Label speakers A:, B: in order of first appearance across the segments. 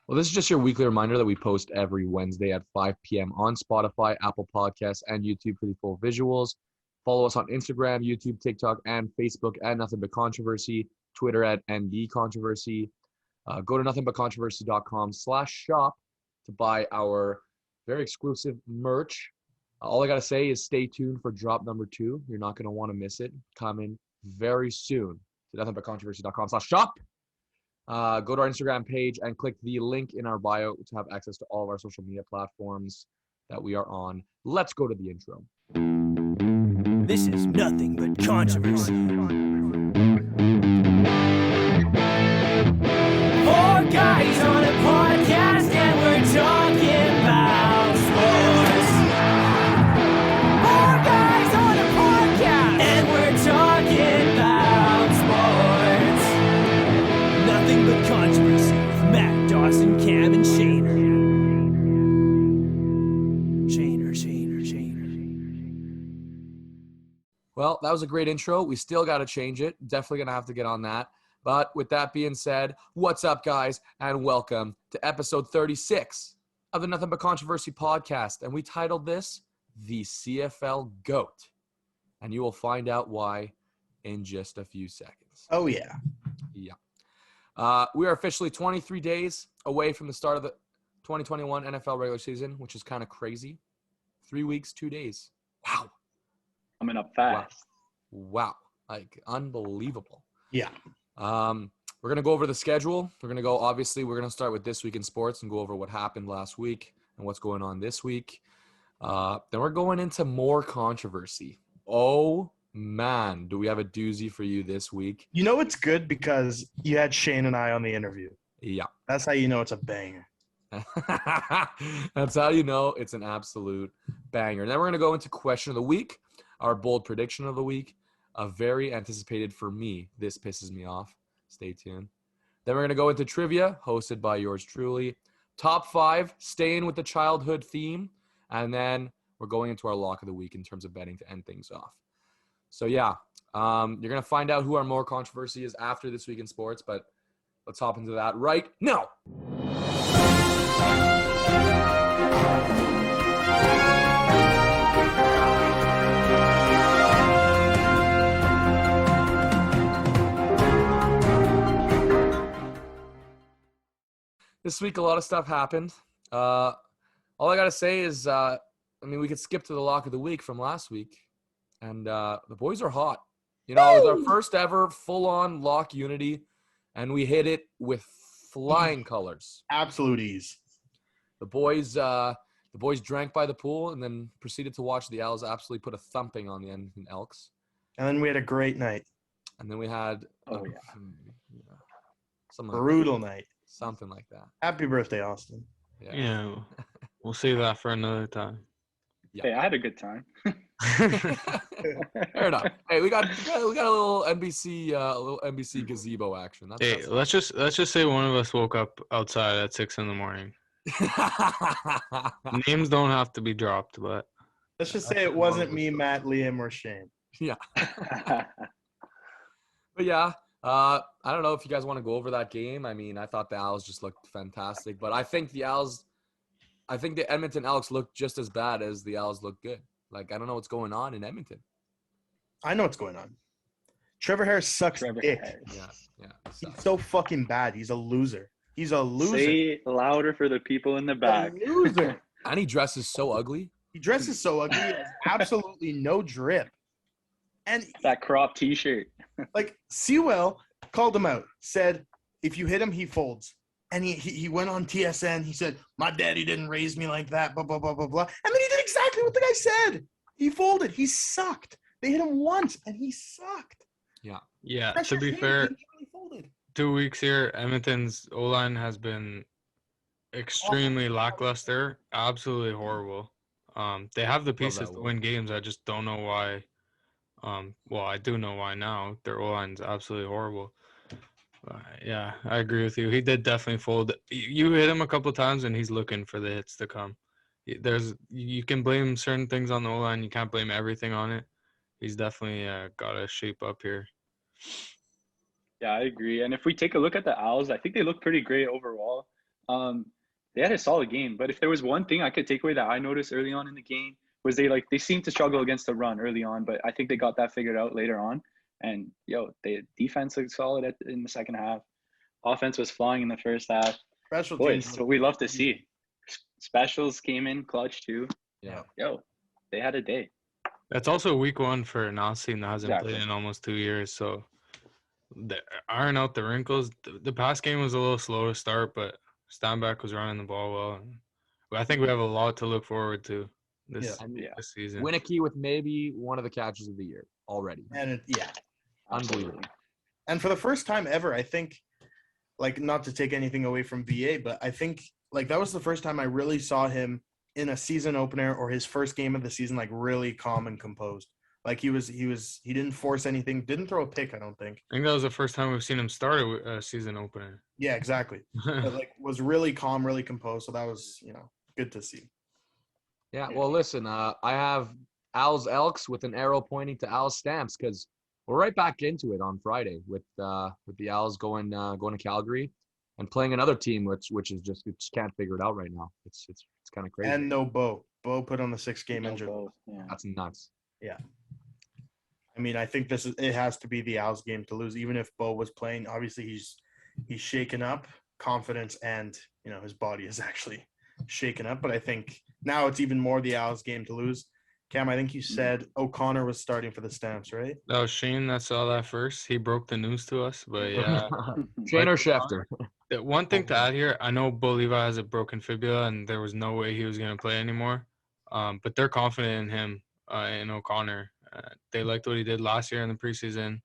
A: Well, this is just your weekly reminder that we post every Wednesday at 5 p.m. on Spotify, Apple Podcasts, and YouTube for the full visuals. Follow us on Instagram, YouTube, TikTok, and Facebook at Nothing But Controversy, Twitter at NB Controversy. Go to nothingbutcontroversy.com/shop to buy our very exclusive merch. All I got to say is stay tuned for drop number 2. You're not going to want to miss it. Coming very soon to nothingbutcontroversy.com/shop. Go to our Instagram page and click the link in our bio to have access to all of our social media platforms that we are on. Let's go to the intro.
B: This is Nothing But Controversy. Four guys on a podcast and we're talking about sports. Four guys on a podcast and we're talking about sports. Nothing But Controversy with Matt, Dawson, Cam, and Shaner.
A: Well, that was a great intro. We still got to change it. Definitely going to have to get on that. But with that being said, what's up, guys, and welcome to episode 36 of the Nothing But Controversy podcast. And we titled this The CFL GOAT. And you will find out why in just a few seconds.
C: Oh, yeah.
A: Yeah. We are officially 23 days away from the start of the 2021 NFL regular season, which is kind of crazy. 3 weeks, 2 days. Wow.
D: Coming up fast.
A: Wow. Like, unbelievable.
C: Yeah.
A: We're going to go over the schedule. We're going to start with This Week in Sports and go over what happened last week and what's going on this week. Then we're going into more controversy. Oh, man. Do we have a doozy for you this week?
C: You know it's good because you had Shane and I on the interview.
A: Yeah.
C: That's how you know it's a banger.
A: That's how you know it's an absolute banger. And then we're going to go into Question of the Week, our bold prediction of the week, very anticipated for me. This pisses me off. Stay tuned. Then we're going to go into Trivia, hosted by yours truly. Top 5, staying with the childhood theme. And then we're going into our lock of the week in terms of betting to end things off. So, yeah, you're going to find out who our more controversy is after This Week in Sports, but let's hop into that right now. This week, a lot of stuff happened. All I got to say is, we could skip to the lock of the week from last week. And the boys are hot. You know, it was our first ever full-on lock unity, and we hit it with flying colors.
C: Absolute ease.
A: The boys drank by the pool and then proceeded to watch the Owls absolutely put a thumping on the Edmonton Elks.
C: And then we had a great night.
A: And then we had
C: Brutal night.
A: Something like that.
C: Happy birthday, Austin.
E: Yeah. We'll save that for another time.
A: Yeah.
D: Hey, I had a good time.
A: Fair enough. Hey, we got a little NBC gazebo action.
E: That's let's just say one of us woke up outside at 6 a.m. Names don't have to be dropped, but
C: let's just say it wasn't me, Matt, Liam, or Shane.
A: Yeah. But yeah, I don't know if you guys want to go over that game. I mean, I thought the Owls just looked fantastic, but I think the Edmonton Elks looked just as bad as the Owls looked good. Like, I don't know what's going on in Edmonton.
C: I know what's going on. Trevor Harris sucks dick.
A: Yeah.
C: He's so fucking bad. He's a loser. He's a loser.
D: Say it louder for the people in the back.
C: A loser.
A: And he dresses so ugly.
C: He dresses so ugly. He has absolutely no drip. And
D: that crop T-shirt.
C: Like, Sewell called him out, said, if you hit him, he folds. And he went on TSN. He said, my daddy didn't raise me like that, blah, blah, blah, blah, blah. And then he did exactly what the guy said. He folded. He sucked. They hit him once, and he sucked.
E: Yeah.
C: That's
E: To be fair,
C: he folded.
E: 2 weeks here, Edmonton's O-line has been extremely lackluster, absolutely horrible. They have the pieces to win games. I just don't know why. Well, I do know why now. Their O-line's absolutely horrible. Yeah, I agree with you. He did definitely fold. You hit him a couple of times, and he's looking for the hits to come. You can blame certain things on the O-line. You can't blame everything on it. He's definitely got to shape up here.
D: Yeah, I agree. And if we take a look at the Owls, I think they look pretty great overall. They had a solid game, but if there was one thing I could take away that I noticed early on in the game was they seemed to struggle against the run early on, but I think they got that figured out later on. And the defense looked solid in the second half. Offense was flying in the first half.
C: Special
D: Boys,
C: teams.
D: what we love to see. Specials came in clutch too.
A: Yeah.
D: They had a day.
E: That's also week one for an Oz team that hasn't
D: Exactly.
E: played in almost 2 years. So iron out the wrinkles. The pass game was a little slow to start, but Steinbeck was running the ball well. And I think we have a lot to look forward to this season.
A: Winicky with maybe one of the catches of the year already.
C: And
A: Unbelievable.
C: And for the first time ever, I think, like, not to take anything away from VA, but I think like that was the first time I really saw him in a season opener or his first game of the season, like really calm and composed. Like he didn't force anything, didn't throw a pick, I don't think.
E: I think that was the first time we've seen him start a season opener.
C: Yeah, exactly. But like was really calm, really composed. So that was, good to see.
A: Yeah, well, listen, I have Al's Elks with an arrow pointing to Al's Stamps because we're right back into it on Friday with the Owls going to Calgary and playing another team which is just can't figure it out right now. It's kind of crazy.
C: And no Bo. Bo put on the 6-game injury.
D: Yeah.
A: That's nuts.
C: Yeah. I mean, I think it has to be the Owls game to lose, even if Bo was playing. Obviously, he's shaken up, confidence, and his body is actually shaken up. But I think now it's even more the Owls game to lose. Cam, I think you said O'Connor was starting for the Stamps, right?
E: That was Shane that saw that first. He broke the news to us, but yeah.
A: Shane or Schefter.
E: One thing to add here, I know Bo Levi has a broken fibula, and there was no way he was going to play anymore. But they're confident in him, in O'Connor. They liked what he did last year in the preseason.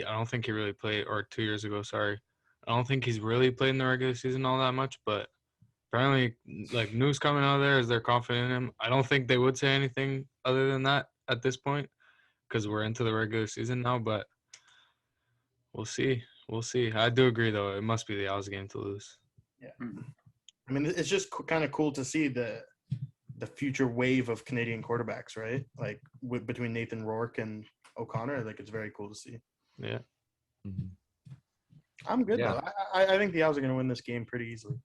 E: I don't think he really played, or 2 years ago, sorry. I don't think he's really played in the regular season all that much, but apparently, like, news coming out of there is they're confident in him. I don't think they would say anything other than that at this point because we're into the regular season now, but we'll see. We'll see. I do agree, though. It must be the Owls game to lose.
C: Yeah. I mean, it's just kind of cool to see the future wave of Canadian quarterbacks, right? Like between Nathan Rourke and O'Connor, like it's very cool to see.
E: Yeah.
A: Mm-hmm.
C: I'm good though. I think the Owls are going to win this game pretty easily.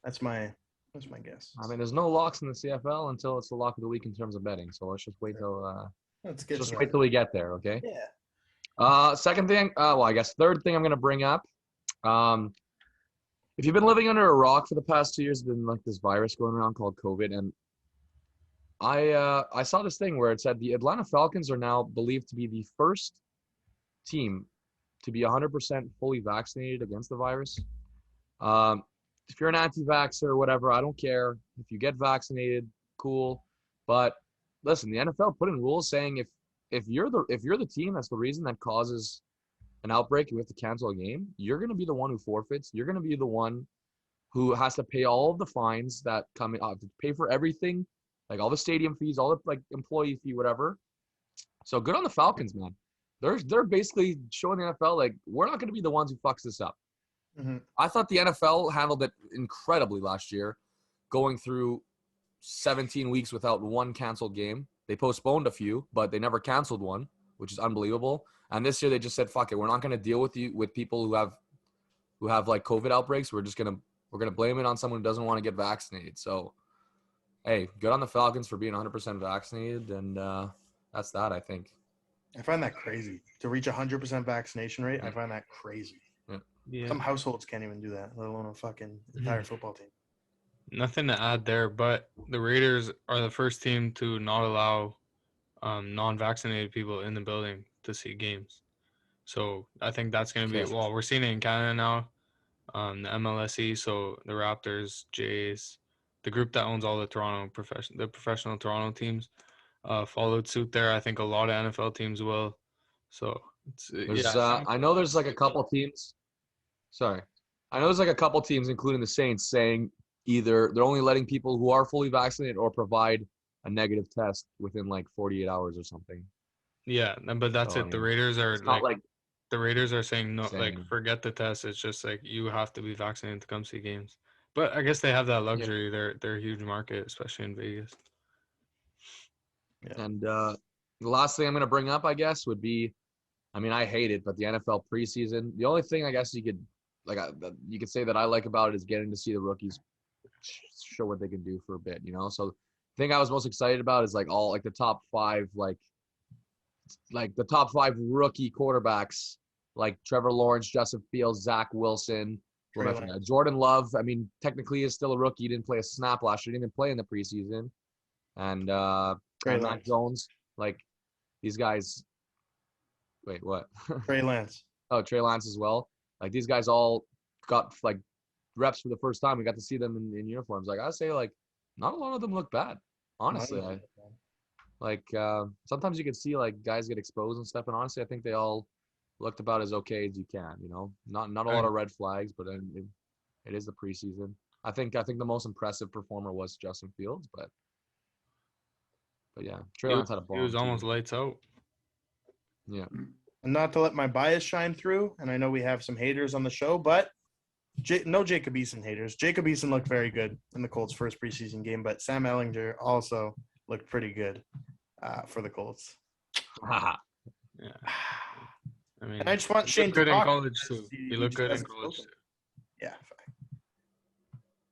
C: That's my guess.
A: I mean, there's no locks in the CFL until it's the lock of the week in terms of betting. So let's just wait till wait till we get there, okay?
C: Yeah.
A: Second thing, I guess third thing I'm going to bring up. If you've been living under a rock for the past 2 years, there's been like this virus going around called COVID, and I saw this thing where it said the Atlanta Falcons are now believed to be the first team to be 100% fully vaccinated against the virus. If you're an anti-vaxxer or whatever, I don't care. If you get vaccinated, cool. But listen, the NFL put in rules saying if you're the team that's the reason that causes an outbreak and we have to cancel a game, you're going to be the one who forfeits. You're going to be the one who has to pay all of the fines that come in, to pay for everything, like all the stadium fees, all the like employee fee, whatever. So good on the Falcons, man. They're basically showing the NFL like we're not going to be the ones who fucks this up.
C: Mm-hmm.
A: I thought the NFL handled it incredibly last year, going through 17 weeks without one canceled game. They postponed a few, but they never canceled one, which is unbelievable. And this year they just said, "Fuck it, we're not going to deal with people who have like COVID outbreaks. We're gonna blame it on someone who doesn't want to get vaccinated." So, hey, good on the Falcons for being 100% vaccinated, and that's that. I think.
C: I find that crazy to reach 100% vaccination rate. I find that crazy.
E: Yeah.
C: Some households can't even do that, let alone a fucking entire football team.
E: Nothing to add there, but the Raiders are the first team to not allow non-vaccinated people in the building to see games. So I think that's going to be – we're seeing it in Canada now, the MLSE, so the Raptors, Jays, the group that owns all the professional Toronto teams followed suit there. I think a lot of NFL teams will. So
A: I know there's like a couple teams – Sorry. I know there's like a couple teams, including the Saints, saying either they're only letting people who are fully vaccinated or provide a negative test within like 48 hours or something.
E: Yeah, but that's it. The Raiders are the Raiders are saying no, like forget the test. It's just like you have to be vaccinated to come see games. But I guess they have that luxury. Yeah. They're a huge market, especially in Vegas.
A: Yeah. And the last thing I'm going to bring up, I guess, would be, I mean, I hate it, but the NFL preseason. The only thing I guess you could you could say that I like about it is getting to see the rookies show what they can do for a bit, you know. So the thing I was most excited about is like all like the top five, like the top five rookie quarterbacks, like Trevor Lawrence, Justin Fields, Zach Wilson, Jordan Love. I mean, technically is still a rookie. He didn't play a snap last year. He didn't even play in the preseason. And Mac Jones, like these guys. Wait, what?
C: Trey Lance.
A: Oh, Trey Lance as well. Like these guys all got like reps for the first time. We got to see them in uniforms. Like I say, like not a lot of them look bad. Honestly, sometimes you can see like guys get exposed and stuff. And honestly, I think they all looked about as okay as you can. You know, not a lot of red flags, but it is the preseason. I think the most impressive performer was Justin Fields, but yeah, Trey Lance had a bomb.
E: He was almost lights out.
A: Yeah.
C: And not to let my bias shine through, and I know we have some haters on the show, but no Jacob Eason haters. Jacob Eason looked very good in the Colts' first preseason game, but Sam Ehlinger also looked pretty good for the Colts.
E: Yeah. I mean,
C: and I just want Shane to
E: good in
C: talk.
E: college too. He looked good in college too.
C: Yeah. Fine.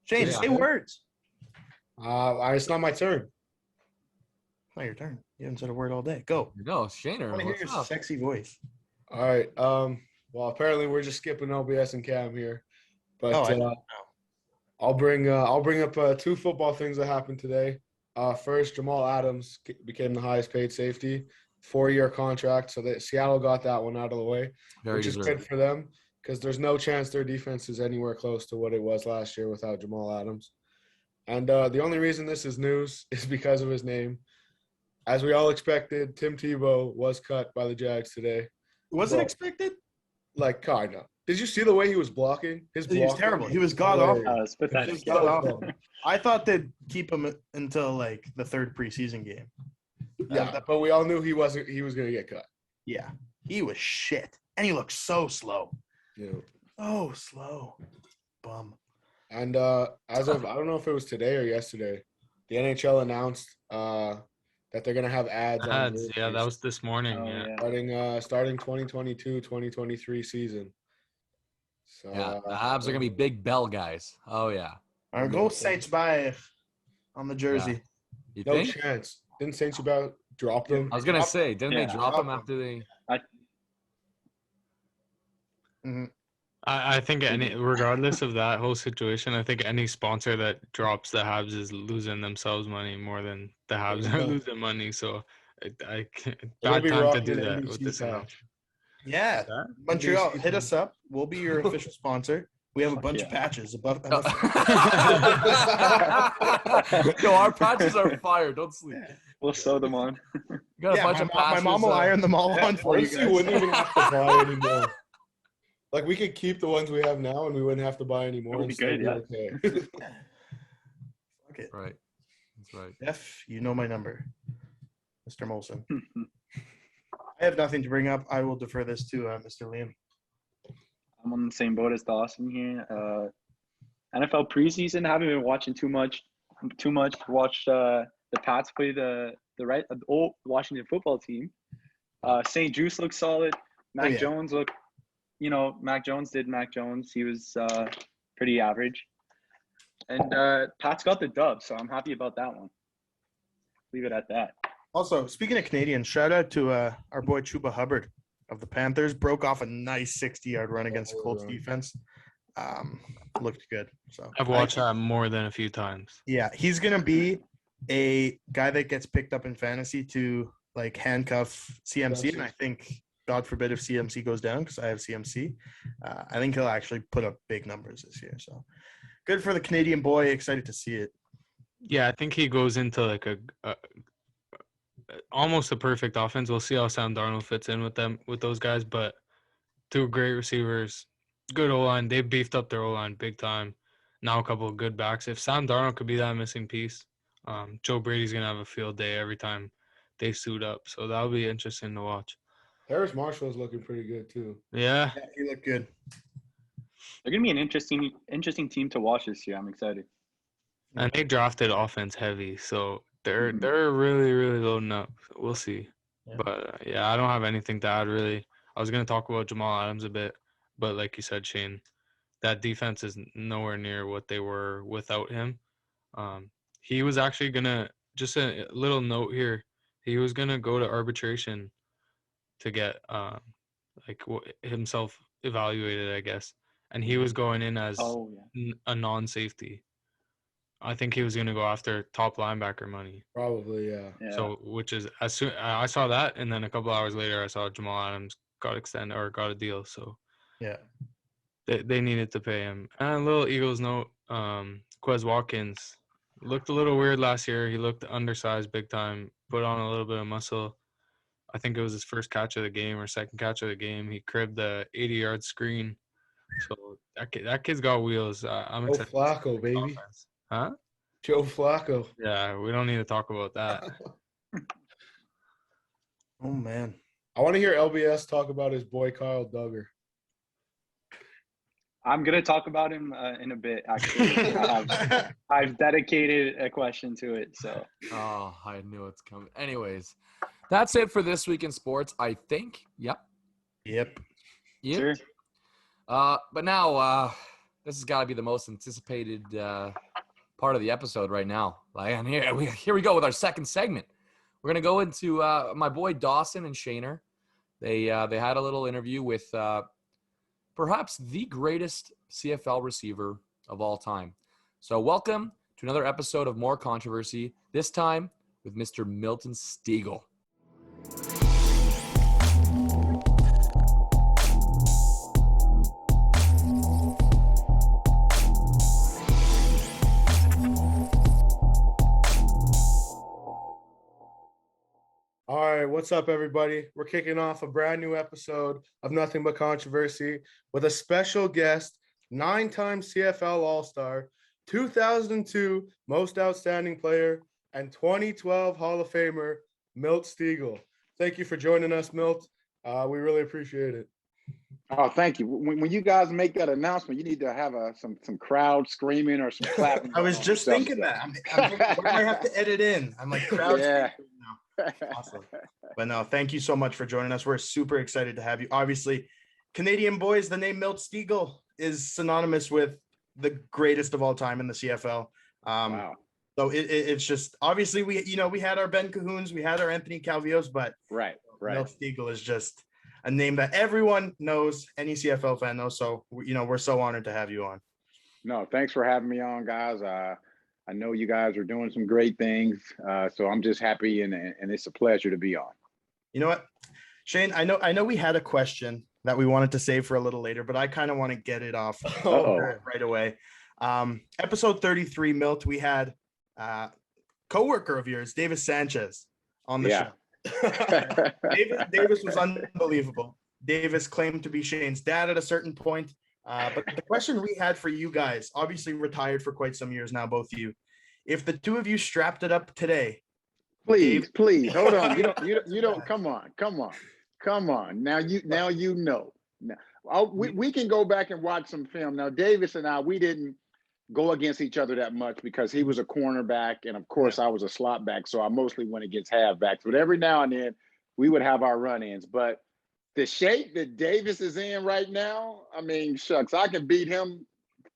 C: Shane, say words.
F: It's not my turn.
C: Not your turn. You haven't said a word all day. Go.
A: No, Shaner.
C: I want to hear your sexy voice.
F: All right. Well, apparently we're just skipping OBS and Cam here, but I'll bring up two football things that happened today. First, Jamal Adams became the highest paid safety, 4-year contract. So that Seattle got that one out of the way, which is good for them because there's no chance their defense is anywhere close to what it was last year without Jamal Adams. And the only reason this is news is because of his name. As we all expected, Tim Tebow was cut by the Jags today.
C: Was it expected?
F: Like, kind of. Did you see the way he was blocking?
C: He was terrible. He was god-awful.
D: It's pathetic.
C: I thought they'd keep him until, like, the third preseason game.
F: Yeah, but we all knew he was going to get cut.
C: Yeah. He was shit. And he looked so slow.
F: Yeah.
C: Oh, slow. Bum.
F: And as of, I don't know if it was today or yesterday, the NHL announced that they're going to have ads.
E: Yeah, that was this morning.
F: Starting 2022-2023 season. So,
A: yeah, the Habs are going to be Big Bell guys. Oh, yeah.
C: Our go Saints by on the jersey.
A: Yeah.
F: No chance. Didn't Saints about drop them?
A: I was going to say, didn't they drop them after they –
E: I think regardless of that whole situation, I think any sponsor that drops the Habs is losing themselves money more than the Habs are losing money. So I bad time to do that with this match.
C: Yeah, Montreal, hit us up. We'll be your official sponsor. We have a bunch of patches above.
A: Yo, our patches are fire. Don't sleep.
D: We'll sew them on.
A: You got a bunch of patches.
C: My mom will iron them all on for you guys.
F: You wouldn't even have to buy anymore. Like, we could keep the ones we have now, and we wouldn't have to buy anymore.
D: That would be good, yeah.
F: Okay.
C: Fuck it.
A: Right. That's right.
C: Jeff, you know my number, Mr. Molson. I have nothing to bring up. I will defer this to Mr. Liam.
D: I'm on the same boat as Dawson here. NFL preseason, haven't been watching too much. Watched the Pats play the old Washington football team. St. Juice looked solid. Mac Jones looked. Mac Jones did Mac Jones. He was pretty average. And Pat's got the dub, so I'm happy about that one. Leave it at that.
C: Also, speaking of Canadians, shout out to our boy Chuba Hubbard of the Panthers. Broke off a nice 60-yard run against the Colts defense. Looked good. So
E: I've watched that more than a few times.
C: Yeah, he's going to be a guy that gets picked up in fantasy to, like, handcuff CMC, and I think – God forbid if CMC goes down because I have CMC. I think he'll actually put up big numbers this year. So good for the Canadian boy. Excited to see it.
E: Yeah, I think he goes into like a almost a perfect offense. We'll see how Sam Darnold fits in with those guys. But two great receivers, good O-line. They beefed up their O-line big time. Now a couple of good backs. If Sam Darnold could be that missing piece, Joe Brady's gonna have a field day every time they suit up. So that'll be interesting to watch.
F: Harris Marshall's looking pretty good too.
E: Yeah,
C: he looked good.
D: They're gonna be an interesting team to watch this year. I'm excited.
E: And they drafted offense heavy, so they're really, really loading up. We'll see. Yeah. But I don't have anything to add really. I was gonna talk about Jamal Adams a bit, but like you said, Shane, that defense is nowhere near what they were without him. He was actually gonna, just a little note here, he was gonna go to arbitration to get himself evaluated, I guess, and he was going in as a non-safety. I think he was gonna go after top linebacker money.
F: Probably, yeah.
E: So, which is, as soon I saw that, and then a couple hours later, I saw Jamal Adams got extended or got a deal. So
C: Yeah.
E: They needed to pay him. And a little Eagles note, Quez Watkins looked a little weird last year. He looked undersized big time, put on a little bit of muscle. I think it was his first catch of the game or second catch of the game. He cribbed the 80-yard screen. So that kid's got wheels. I'm
F: Joe
E: excited.
F: Flacco, baby.
E: Offense. Huh?
F: Joe Flacco.
E: Yeah, we don't need to talk about that.
C: Oh, man.
F: I want to hear LBS talk about his boy Kyle Duggar.
D: I'm going to talk about him in a bit, actually. I've dedicated a question to it, so.
A: Oh, I knew it's coming. Anyways, that's it for this week in sports, I think. Yep.
D: Sure.
A: But now, this has got to be the most anticipated part of the episode right now. And here we go with our second segment. We're going to go into my boy Dawson and Shaner. They had a little interview with perhaps the greatest CFL receiver of all time. So welcome to another episode of More Controversy, this time with Mr. Milt Stegall.
F: All right, what's up, everybody? We're kicking off a brand new episode of Nothing But Controversy with a special guest, 9-time CFL All-Star, 2002 Most Outstanding Player, and 2012 Hall of Famer, Milt Stegall. Thank you for joining us, Milt. We really appreciate it.
G: Oh, thank you. When you guys make that announcement, you need to have some crowd screaming or some clapping.
C: I was just thinking that. I'm thinking, what do I have to edit in? I'm like, crowd screaming now. Awesome. But no, thank you so much for joining us. We're super excited to have you. Obviously, Canadian boys, the name Milt Stegall is synonymous with the greatest of all time in the CFL.
G: Wow.
C: So it's just, obviously we had our Ben Cahoons, we had our Anthony Calvillos, but
G: Right.
C: Milt Stegall is just a name that everyone knows, any CFL fan knows. So, we're so honored to have you on.
G: No, thanks for having me on, guys. I know you guys are doing some great things, so I'm just happy and it's a pleasure to be on.
C: You know what, Shane? I know we had a question that we wanted to save for a little later, but I kind of want to get it off right away. Episode 33, Milt, we had coworker of yours, Davis Sanchez, on the show. Davis was unbelievable. Davis claimed to be Shane's dad at a certain point. But the question we had for you guys, obviously retired for quite some years now, both of you. If the two of you strapped it up today,
G: please, hold on. You don't. Come on. Now you know. Now, we can go back and watch some film. Now, Davis and I, we didn't go against each other that much because he was a cornerback, and of course I was a slot back, so I mostly went against halfbacks. But every now and then we would have our run-ins. But the shape that Davis is in right now, I mean, shucks, I can beat him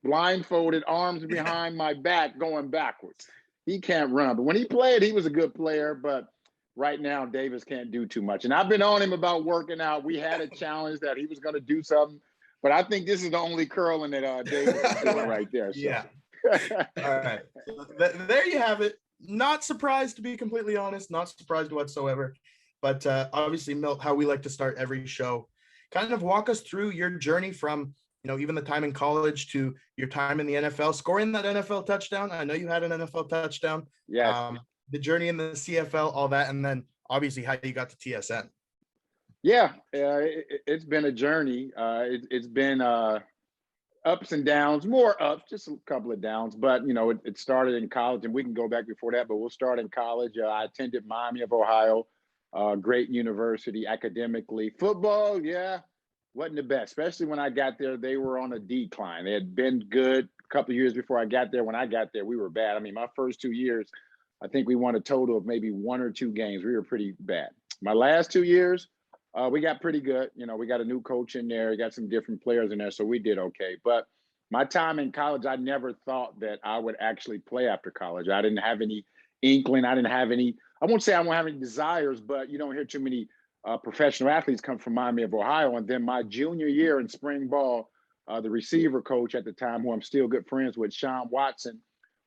G: blindfolded, arms behind my back, going backwards. He can't run. But when he played, he was a good player. But right now, Davis can't do too much. And I've been on him about working out. We had a challenge that he was going to do something. But I think this is the only curling that Davis is doing right there. So.
C: Yeah. All right. There you have it. Not surprised, to be completely honest. Not surprised whatsoever. But obviously, Milt, how we like to start every show, kind of walk us through your journey from, even the time in college to your time in the NFL, scoring that NFL touchdown. I know you had an NFL touchdown.
G: Yeah.
C: The journey in the CFL, all that, and then obviously how you got to TSN.
G: Yeah, it's been a journey. It's been ups and downs, more ups, just a couple of downs. But, it started in college, and we can go back before that, but we'll start in college. I attended Miami of Ohio. Great university academically. Football, wasn't the best, especially when I got there. They were on a decline. They had been good a couple of years before I got there. When I got there, we were bad. I mean, my first 2 years, I think we won a total of maybe 1 or 2 games. We were pretty bad. My last 2 years, we got pretty good. We got a new coach in there. We got some different players in there, so we did okay. But My time in college, I never thought that I would actually play after college. I didn't have any inkling. I didn't have any, I won't say I won't have any desires, but you don't hear too many professional athletes come from Miami of Ohio. And then my junior year in spring ball, the receiver coach at the time, who I'm still good friends with, Sean Watson,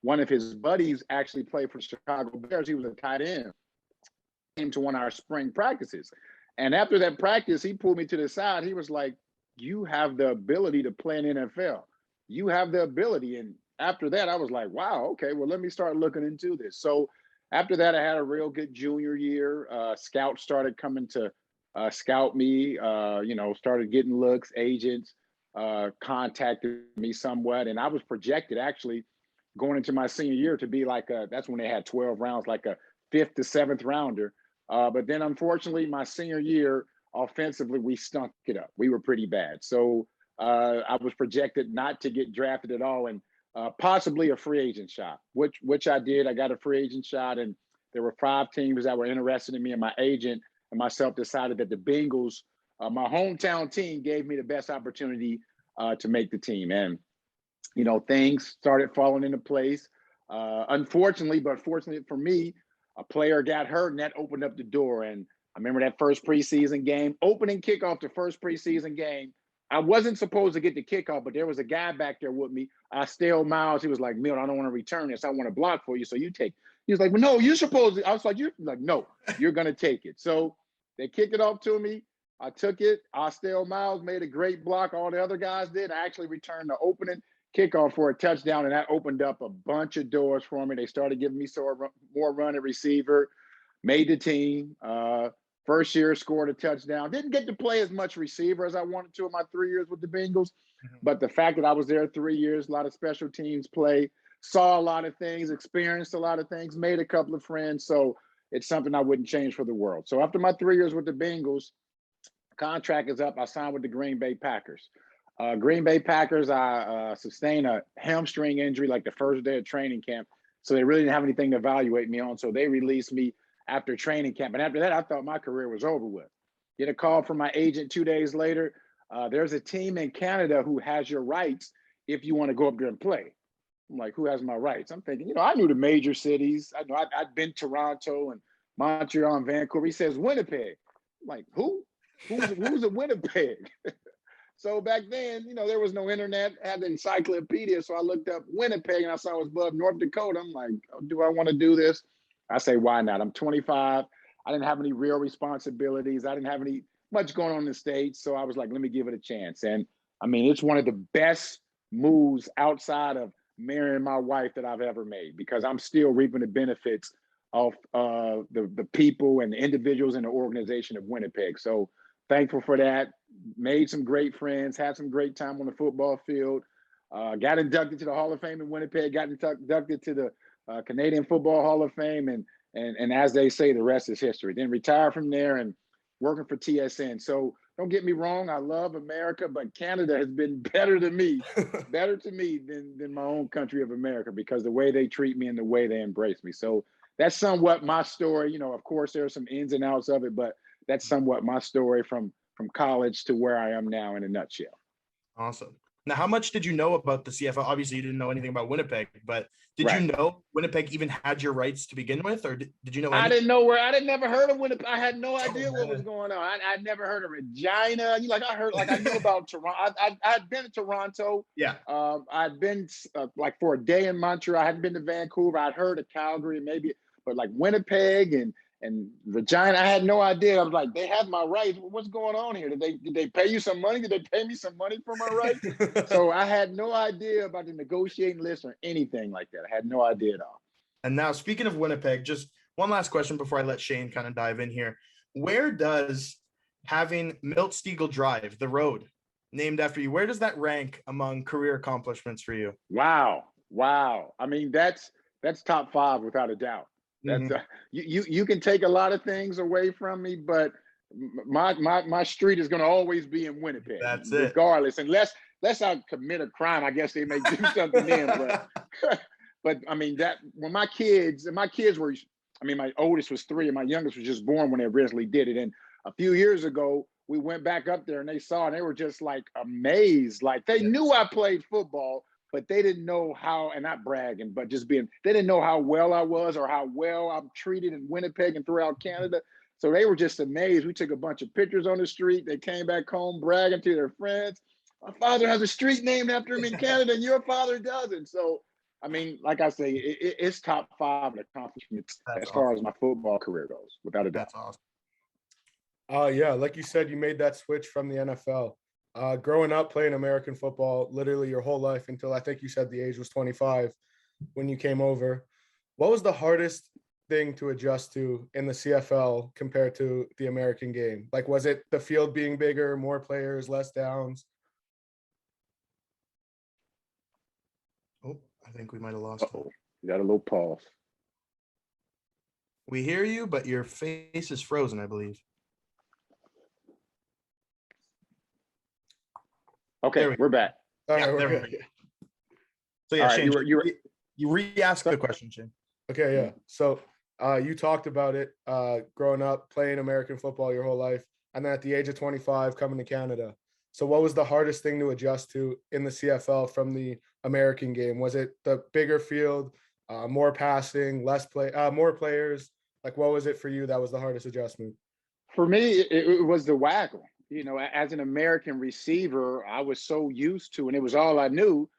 G: one of his buddies actually played for the Chicago Bears. He was a tight end. Came to one of our spring practices. And after that practice, he pulled me to the side. He was like, you have the ability to play in NFL. You have the ability. And after that, I was like, wow, okay, well, let me start looking into this. So after that, I had a real good junior year. Scouts started coming to scout me, started getting looks, agents contacted me somewhat. And I was projected actually going into my senior year to be like that's when they had 12 rounds, like a 5th to 7th rounder. But then unfortunately, my senior year, offensively, we stunk it up. We were pretty bad. So I was projected not to get drafted at all and possibly a free agent shot, which I did. I got a free agent shot, and there were 5 teams that were interested in me, and my agent and myself decided that the Bengals, my hometown team, gave me the best opportunity to make the team. And, things started falling into place. Unfortunately, but fortunately for me, a player got hurt, and that opened up the door. And I remember that first preseason game, opening kickoff to first preseason game. I wasn't supposed to get the kickoff, but there was a guy back there with me, Stale Miles. He was like, Milt, I don't want to return this. I want to block for you, so you take. He was like, well, no, you're supposed to. I was like, no, you're going to take it. So they kicked it off to me. I took it. Stale Miles made a great block. All the other guys did. I actually returned the opening kickoff for a touchdown, and that opened up a bunch of doors for me. They started giving me more run at receiver, made the team. First year, scored a touchdown. Didn't get to play as much receiver as I wanted to in my 3 years with the Bengals. But the fact that I was there 3 years, a lot of special teams play, saw a lot of things, experienced a lot of things, made a couple of friends. So it's something I wouldn't change for the world. So after my 3 years with the Bengals, contract is up. I signed with the Green Bay Packers. Green Bay Packers, I sustained a hamstring injury like the first day of training camp. So they really didn't have anything to evaluate me on. So they released me after training camp. And after that, I thought my career was over with. Get a call from my agent 2 days later. There's a team in Canada who has your rights if you want to go up there and play. I'm like, who has my rights? I'm thinking, I knew the major cities. I know I'd been Toronto and Montreal and Vancouver. He says Winnipeg. I'm like, who? Who's a Winnipeg? So back then, there was no internet. I had the encyclopedia. So I looked up Winnipeg and I saw it was above North Dakota. I'm like, do I want to do this? I say, why not? I'm 25. I didn't have any real responsibilities. I didn't have any much going on in the States. So I was like, let me give it a chance. And I mean, it's one of the best moves outside of marrying my wife that I've ever made, because I'm still reaping the benefits of the people and the individuals in the organization of Winnipeg. So thankful for that. Made some great friends, had some great time on the football field, got inducted to the Hall of Fame in Winnipeg, got inducted to the Canadian Football Hall of Fame. And as they say, the rest is history. Then retired from there and working for TSN. So don't get me wrong, I love America, but Canada has been better to me than my own country of America, because the way they treat me and the way they embrace me. So that's somewhat my story. Of course, there are some ins and outs of it, but that's somewhat my story from college to where I am now in a nutshell.
C: Awesome. Now, how much did you know about the CFL? Obviously, you didn't know anything about Winnipeg, but did you know Winnipeg even had your rights to begin with, or did you know anything?
G: I didn't know I didn't never heard of Winnipeg. I had no idea what was going on. I'd never heard of Regina. I knew about Toronto. I'd been to Toronto.
C: Yeah.
G: I'd been for a day in Montreal. I hadn't been to Vancouver. I'd heard of Calgary, maybe, but like Winnipeg and Regina, I had no idea. I was like, they have my rights. What's going on here? Did they pay you some money? Did they pay me some money for my rights? So I had no idea about the negotiating list or anything like that. I had no idea at all.
C: And now, speaking of Winnipeg, just one last question before I let Shane kind of dive in here. Where does having Milt Stegall Drive, the road named after you, where does that rank among career accomplishments for you?
G: Wow. I mean, that's top 5 without a doubt. That's you can take a lot of things away from me, but my street is going to always be in Winnipeg.
C: That's
G: regardless, unless I commit a crime. I guess they may do something then. But I mean, that when my kids were, I mean, my oldest was 3 and my youngest was just born when they originally did it. And a few years ago, we went back up there and they saw, and they were just like amazed. Like they knew I played football, but they didn't know how, and not bragging, but just being, they didn't know how well I was or how well I'm treated in Winnipeg and throughout Canada. So they were just amazed. We took a bunch of pictures on the street. They came back home bragging to their friends. My father has a street named after him in Canada, and your father doesn't. So, I mean, like I say, it's top 5 accomplishments as far as my football career goes, without a doubt.
C: That's awesome.
F: Yeah, like you said, you made that switch from the NFL. Growing up playing American football, literally your whole life until I think you said the age was 25 when you came over. What was the hardest thing to adjust to in the CFL compared to the American game? Like, was it the field being bigger, more players, less downs?
C: Oh, I think we might have lost him.
G: You got a little pause.
C: We hear you, but your face is frozen, I believe.
G: Okay, we're back.
F: All
C: Yeah,
F: right,
C: there
F: we're
C: we
F: good.
C: go. So yeah,
G: All right,
C: Shane, you re-ask the question, Shane.
F: Okay, yeah. So you talked about it growing up, playing American football your whole life, and then at the age of 25, coming to Canada. So what was the hardest thing to adjust to in the CFL from the American game? Was it the bigger field, more passing, more players? Like, what was it for you that was the hardest adjustment?
G: For me, it was the waggle. You know, as an American receiver, I was so used to, and it was all I knew.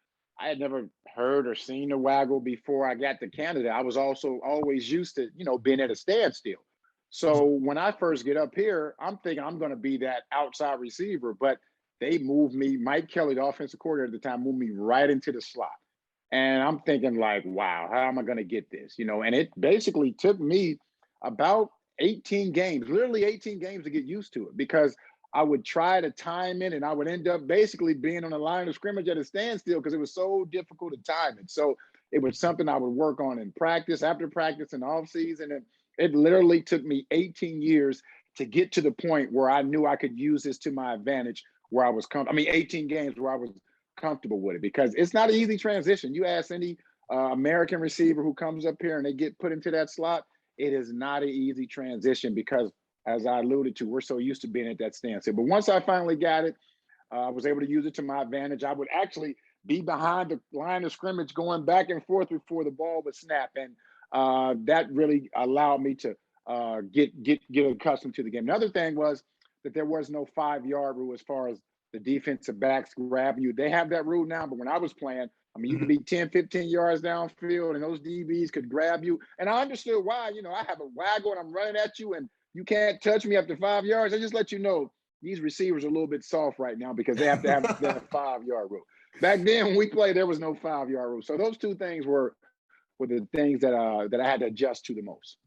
G: I had never heard or seen the waggle before I got to Canada. I was also always used to, you know, being at a standstill. So when I first get up here, I'm thinking I'm going to be that outside receiver, but they moved me. Mike Kelly, the offensive coordinator at the time, moved me right into the slot. And I'm thinking like, wow, how am I going to get this? You know, and it basically took me about 18 games, literally 18 games to get used to it, because I would try to time it and I would end up basically being on the line of scrimmage at a standstill because it was so difficult to time it. So it was something I would work on in practice, after practice, and off season. And it literally took me 18 years to get to the point where I knew I could use this to my advantage, where I was 18 games where I was comfortable with it, because it's not an easy transition. You ask any American receiver who comes up here and they get put into that slot, it is not an easy transition because, as I alluded to, we're so used to being at that standstill. But once I finally got it, I was able to use it to my advantage. I would actually be behind the line of scrimmage going back and forth before the ball would snap. And that really allowed me to get accustomed to the game. Another thing was that there was no 5-yard rule as far as the defensive backs grabbing you. They have that rule now, but when I was playing, I mean, you could be 10, 15 yards downfield and those DBs could grab you. And I understood why. You know, I have a waggle and I'm running at you and you can't touch me after 5 yards. I just let you know these receivers are a little bit soft right now because they have to have that 5-yard rule. Back then when we played, there was no 5-yard rule. So those two things were the things that I had to adjust to the most.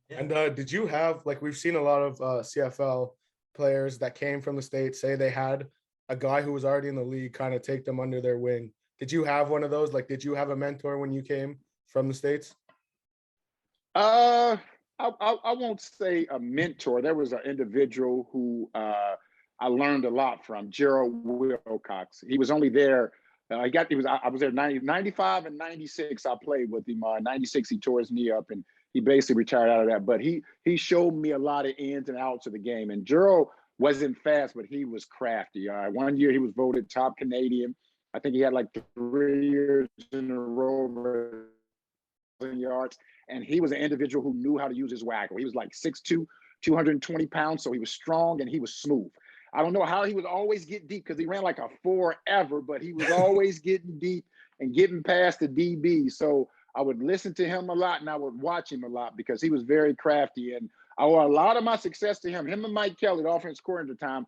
F: And did you have, like, we've seen a lot of CFL players that came from the States say they had a guy who was already in the league kind of take them under their wing. Did you have one of those? Like, did you have a mentor when you came from the States?
G: I won't say a mentor. There was an individual who I learned a lot from, Gerald Wilcox. He was only there. I was there 95 and 96. I played with him. 96, he tore his knee up and he basically retired out of that. But he showed me a lot of ins and outs of the game. And Gerald wasn't fast, but he was crafty. One year he was voted top Canadian. I think he had like 3 years in a row over yards. And he was an individual who knew how to use his waggle. He was like 6'2", 220 pounds. So he was strong and he was smooth. I don't know how he would always get deep because he ran like a 4 ever, but he was always getting deep and getting past the DB. So I would listen to him a lot and I would watch him a lot because he was very crafty. And I owe a lot of my success to him. Him and Mike Kelly, the offense coordinator at the time,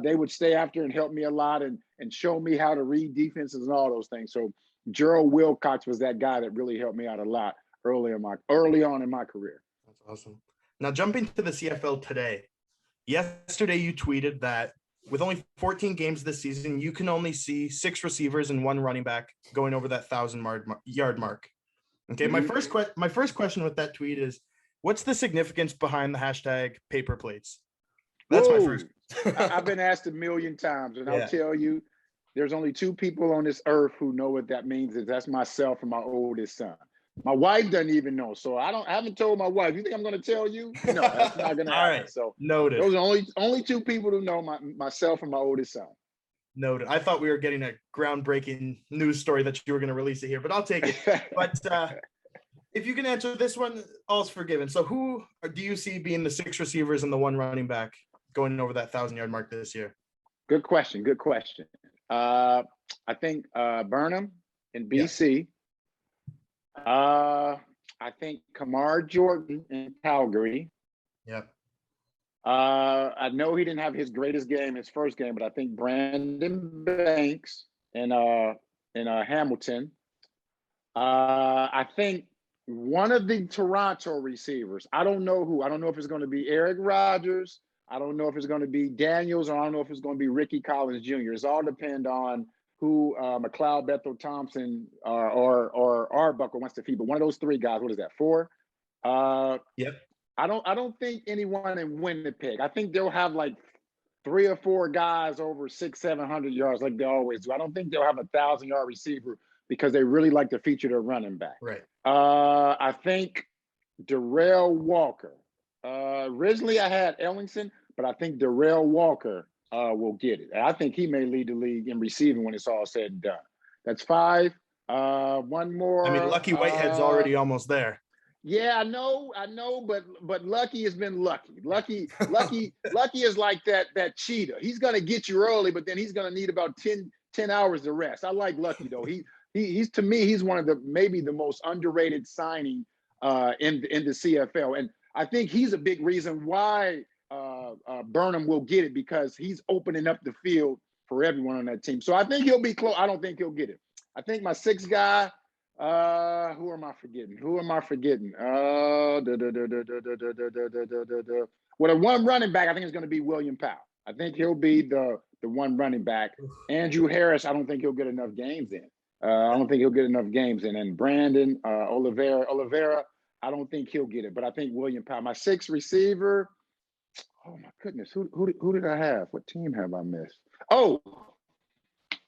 G: they would stay after and help me a lot and show me how to read defenses and all those things. So Gerald Wilcox was that guy that really helped me out a lot early on in my career.
C: That's awesome. Now jumping to the CFL today. Yesterday you tweeted that with only 14 games this season, you can only see 6 receivers and 1 running back going over that 1,000-yard mark. Okay, my first question with that tweet is, what's the significance behind the hashtag paper plates? That's my first.
G: I've been asked a million times, and I'll tell you, there's only 2 people on this earth who know what that means. That's myself and my oldest son. My wife doesn't even know, so I haven't told my wife. You think I'm going to tell you? No, that's not going to happen.
C: All right.
G: So
C: Noted.
G: those are only two people who know, myself and my oldest son.
C: Noted. I thought we were getting a groundbreaking news story that you were going to release it here, but I'll take it. But if you can answer this one, all's forgiven. So who do you see being the 6 receivers and the 1 running back going over that 1,000-yard mark this year?
G: Good question. I think Burnham in BC. I think Kamar Jordan in Calgary.
C: Yep.
G: I know he didn't have his greatest game, his first game, but I think Brandon Banks in Hamilton. I think one of the Toronto receivers. I don't know who. I don't know if it's going to be Eric Rogers. I don't know if it's going to be Daniels, or I don't know if it's going to be Ricky Collins Jr. It's all depend on who McLeod, Bethel Thompson, or Arbuckle wants to feed. But one of those 3 guys. What is that? 4?
C: Yep.
G: I don't think anyone in Winnipeg. I think they'll have like 3 or 4 guys over 600-700 yards like they always do. I don't think they'll have a 1,000-yard receiver because they really like to feature their running back.
C: Right.
G: I think Darrell Walker. Originally I had Ellingson, but I think Darrell Walker will get it. I think he may lead the league in receiving when it's all said and done. That's 5. One more.
C: I mean, Lucky Whitehead's already almost there.
G: Yeah, I know, but Lucky has been lucky. Lucky is like that cheetah. He's gonna get you early, but then he's gonna need about 10 hours to rest. I like Lucky though. He's to me, he's one of maybe the most underrated signing in the CFL, and I think he's a big reason why Burnham will get it, because he's opening up the field for everyone on that team. So I think he'll be close. I don't think he'll get it. I think my 6th guy. Who am I forgetting? Well, the 1 running back, I think it's going to be William Powell. I think he'll be the 1 running back. Andrew Harris, I don't think he'll get enough games in. And Brandon Oliveira, I don't think he'll get it. But I think William Powell. My 6th receiver. Oh my goodness, who did I have? What team have I missed? Oh,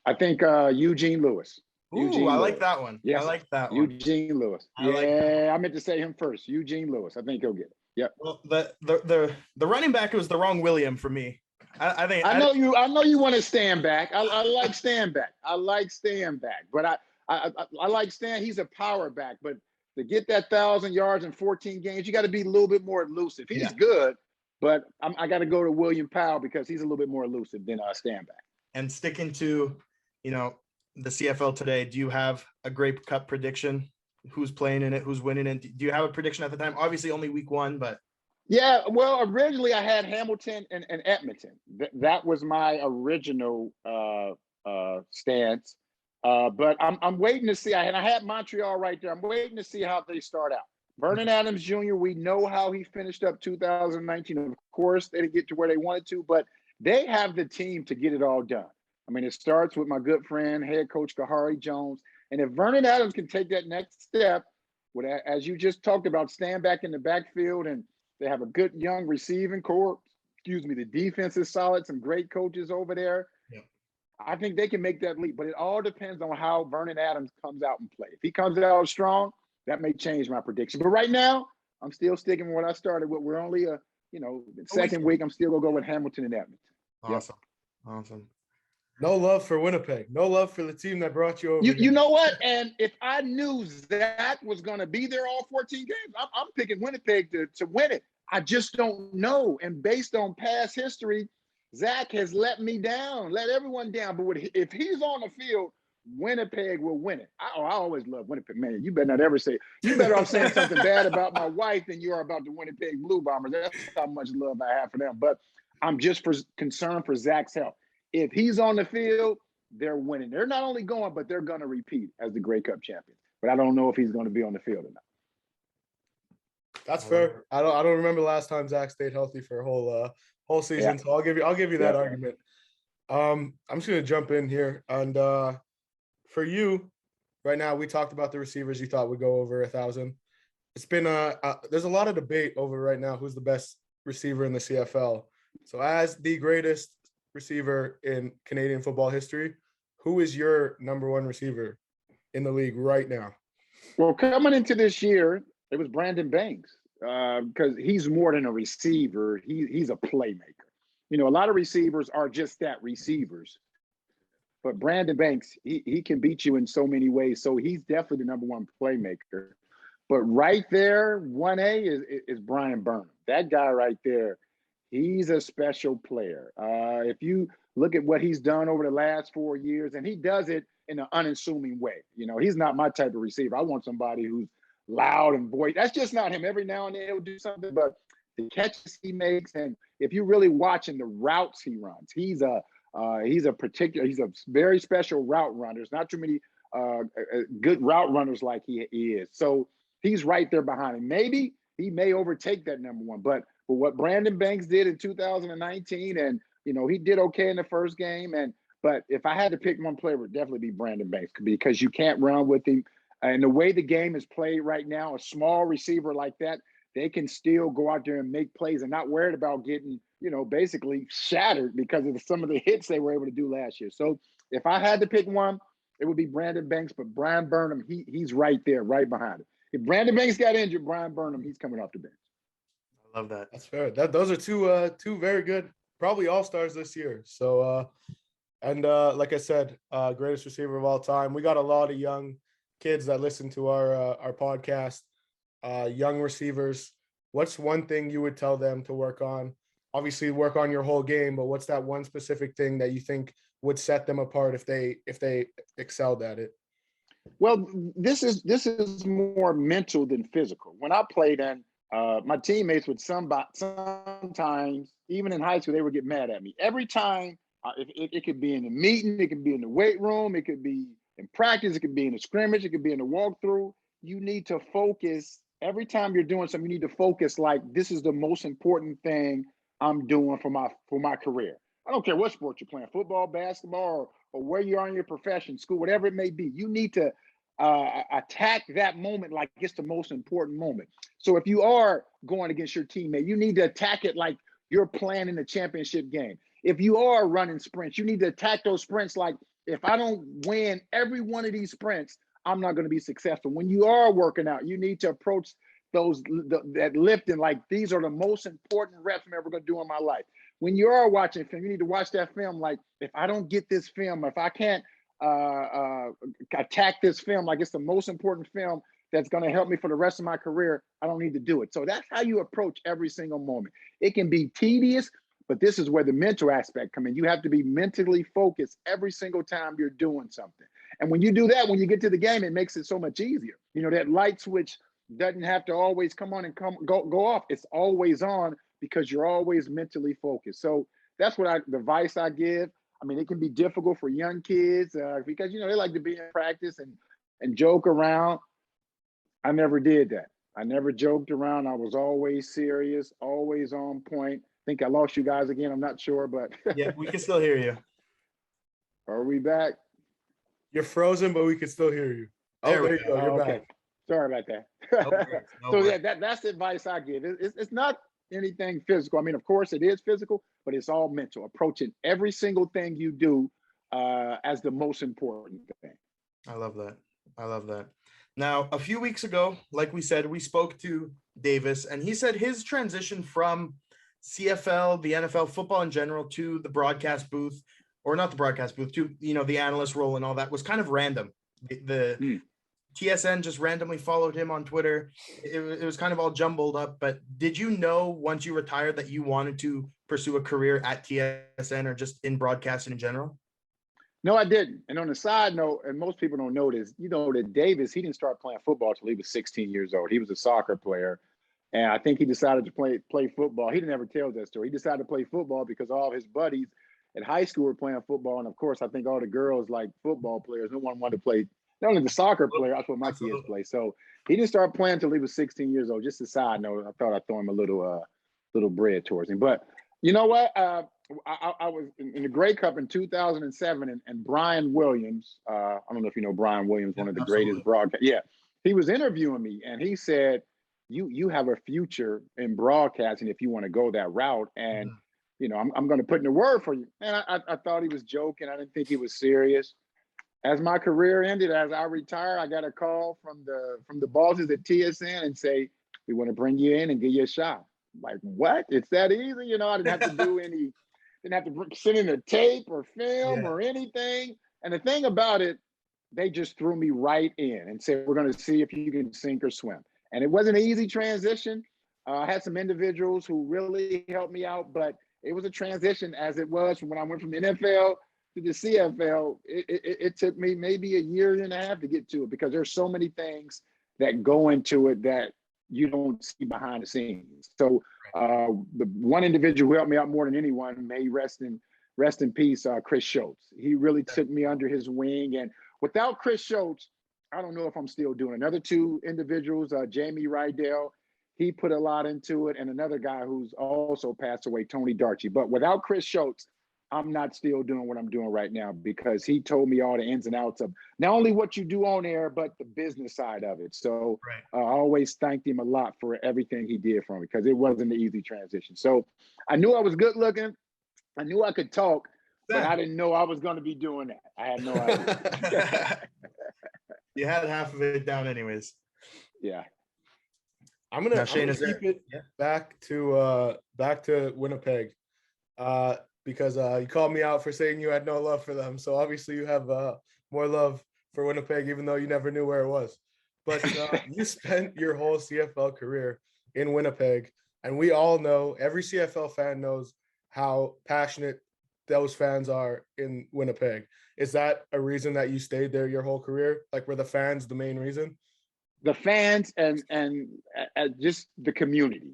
G: I think Eugene Lewis.
C: Ooh, I like that one.
G: Yes.
C: I like that one.
G: Eugene Lewis. I meant to say him first. Eugene Lewis. I think he'll get it. Yep.
C: Well, the running back was the wrong William for me.
G: I know you want to stand back. I like stand back. But I like Stan. He's a power back. But to get that 1,000 yards in 14 games, you got to be a little bit more elusive. He's good, but I got to go to William Powell because he's a little bit more elusive than stand back.
C: And sticking to, the CFL today, do you have a Grape Cup prediction? Who's playing in it? Who's winning it? Do you have a prediction at the time? Obviously only week 1, but.
G: Yeah, well, originally I had Hamilton and Edmonton. That was my original stance. But I'm waiting to see. I had Montreal right there. I'm waiting to see how they start out. Vernon Adams Jr., we know how he finished up 2019. Of course, they didn't get to where they wanted to, but they have the team to get it all done. I mean, it starts with my good friend, head coach Kahari Jones. And if Vernon Adams can take that next step, as you just talked about, stand back in the backfield, and they have a good young receiving core. The defense is solid, some great coaches over there.
C: Yeah.
G: I think they can make that leap, but it all depends on how Vernon Adams comes out and play. If he comes out strong, that may change my prediction. But right now, I'm still sticking with what I started with. We're only second week. I'm still gonna go with Hamilton and Edmonton.
C: Awesome. Yep. Awesome. No love for Winnipeg. No love for the team that brought you over.
G: You know what? And if I knew Zach was going to be there all 14 games, I'm picking Winnipeg to win it. I just don't know. And based on past history, Zach has let me down, let everyone down. But if he's on the field, Winnipeg will win it. I always love Winnipeg. Man, you better not ever say, you better off saying something bad about my wife than you are about the Winnipeg Blue Bombers. That's how much love I have for them. But I'm just concerned for Zach's health. If he's on the field, they're winning. They're not only going, but they're going to repeat as the Grey Cup champion. But I don't know if he's going to be on the field or not.
F: That's fair. I don't remember last time Zach stayed healthy for a whole season. Yeah. So I'll give you that argument. I'm just going to jump in here. And for you, right now, we talked about the receivers you thought would go over 1,000. It's been there's a lot of debate over right now who's the best receiver in the CFL. So as the greatest receiver in Canadian football history, who is your number 1 receiver in the league right now?
G: Well, coming into this year, it was Brandon Banks because he's more than a receiver. He's a playmaker. You know, a lot of receivers are just that, receivers. But Brandon Banks, he can beat you in so many ways. So he's definitely the number one playmaker. But right there, 1A is Brian Burnham. That guy right there, he's a special player. If you look at what he's done over the last 4 years, and he does it in an unassuming way. You know, he's not my type of receiver. I want somebody who's loud and voice. That's just not him. Every now and then he'll do something, but the catches he makes, and if you're really watching the routes he runs, he's a very special route runner. There's not too many good route runners like he is. So he's right there behind him. Maybe he may overtake that number one, but what Brandon Banks did in 2019, and you know, he did okay in the first game. But if I had to pick one player, it would definitely be Brandon Banks, because you can't run with him. And the way the game is played right now, a small receiver like that, they can still go out there and make plays and not worried about getting, you know, basically shattered because of some of the hits they were able to do last year. So if I had to pick one, it would be Brandon Banks, but Brian Burnham, he's right there, right behind him. If Brandon Banks got injured, Brian Burnham, he's coming off the bench.
F: I love that. That's fair. Those are two very good, probably all-stars this year. So like I said, greatest receiver of all time. We got a lot of young kids that listen to our podcast, young receivers. What's one thing you would tell them to work on? Obviously work on your whole game, but what's that one specific thing that you think would set them apart if they excelled at it?
G: Well, this is more mental than physical. When I played in, my teammates would sometimes, even in high school, they would get mad at me. Every time, it could be in a meeting, it could be in the weight room, it could be in practice, it could be in a scrimmage, it could be in a walkthrough. You need to focus. Every time you're doing something, you need to focus like this is the most important thing I'm doing for my career. I don't care what sport you're playing, football, basketball, or where you are in your profession, school, whatever it may be. You need to attack that moment like it's the most important moment. So if you are going against your teammate, you need to attack it like you're playing in the championship game. If you are running sprints, you need to attack those sprints like, if I don't win every one of these sprints, I'm not going to be successful. When you are working out, you need to approach that lifting like these are the most important reps I'm ever going to do in my life. When you are watching film, you need to watch that film like, if I don't get this film, if I can't attack this film like it's the most important film that's going to help me for the rest of my career, I don't need to do it. So that's how you approach every single moment. It can be tedious, but this is where the mental aspect comes in. You have to be mentally focused every single time you're doing something. And when you do that, when you get to the game, it makes it so much easier. You know, that light switch doesn't have to always come on and go off. It's always on because you're always mentally focused. So that's what the advice I give. I mean, it can be difficult for young kids because, you know, they like to be in practice and joke around. I never did that. I never joked around. I was always serious, always on point. I think I lost you guys again. I'm not sure, but
C: yeah, we can still hear you.
G: Are we back?
F: You're frozen, but we can still hear you. There you go. You're
G: okay.
F: back.
G: Sorry about that.
F: No
G: So
F: worries.
G: yeah, that's the advice I give. It's not anything physical. I mean, of course it is physical, but it's all mental. Approaching every single thing you do as the most important thing.
C: I love that. I love that. Now, a few weeks ago, like we said, we spoke to Davis, and he said his transition from CFL, the NFL, football in general, to the broadcast booth, or not the broadcast booth, to, you know, the analyst role and all that was kind of random. The TSN just randomly followed him on Twitter. It was kind of all jumbled up. But did you know once you retired that you wanted to pursue a career at TSN or just in broadcasting in general?
G: No, I didn't. And on a side note, and most people don't know this, you know that Davis, he didn't start playing football until he was 16 years old. He was a soccer player. And I think he decided to play football. He didn't ever tell that story. He decided to play football because all of his buddies at high school were playing football. And of course, I think all the girls like football players. No one wanted to play, not only the soccer player, that's what my kids play. So he didn't start playing until he was 16 years old. Just a side note, I thought I'd throw him a little bread towards him. But you know what? I was in the Grey Cup in 2007, and Brian Williams, I don't know if you know Brian Williams, one of the greatest broadcast. Yeah, he was interviewing me, and he said, "You have a future in broadcasting if you want to go that route." And you know, I'm going to put in a word for you. And I thought he was joking. I didn't think he was serious. as my career ended, as I retired, I got a call from the bosses at TSN and say, we want to bring you in and give you a shot. I'm like, what? It's that easy? You know, I didn't have to do any, didn't have to send in a tape or film or anything. And the thing about it, they just threw me right in and said, we're going to see if you can sink or swim. And it wasn't an easy transition. I had some individuals who really helped me out, but it was a transition as it was from when I went from the NFL to the CFL. It took me maybe a year and a half to get to it because there's so many things that go into it that you don't see behind the scenes. So the one individual who helped me out more than anyone, may rest in peace, Chris Schultz. He really took me under his wing. And without Chris Schultz, I don't know if I'm still doing. Another two individuals, Jamie Rydell, he put a lot into it, and another guy who's also passed away, Tony Darchie. But without Chris Schultz, I'm not still doing what I'm doing right now because he told me all the ins and outs of not only what you do on air, but the business side of it. So I always thanked him a lot for everything he did for me because it wasn't an easy transition. So I knew I was good looking. I knew I could talk, but I didn't know I was going to be doing that. I had no idea.
C: You had half of it down anyways.
G: Yeah.
F: I'm gonna keep it back to Winnipeg. Because you called me out for saying you had no love for them. So obviously you have more love for Winnipeg, even though you never knew where it was. But you spent your whole CFL career in Winnipeg. And we all know, every CFL fan knows how passionate those fans are in Winnipeg. Is that a reason that you stayed there your whole career? Like, were the fans the main reason?
G: The fans and just the community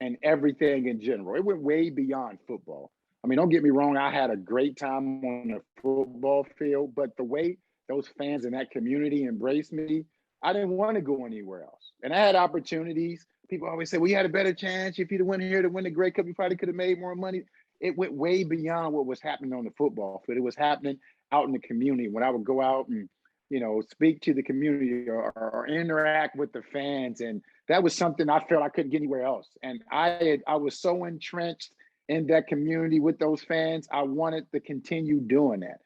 G: and everything in general. It went way beyond football. I mean, don't get me wrong, I had a great time on the football field, but the way those fans in that community embraced me, I didn't want to go anywhere else. And I had opportunities. People always say, well, you had a better chance. If you'd have went here to win the Grey Cup, you probably could have made more money. It went way beyond what was happening on the football field. It was happening out in the community when I would go out and, you know, speak to the community or interact with the fans. And that was something I felt I couldn't get anywhere else. And I was so entrenched in that community with those fans. I wanted to continue doing that.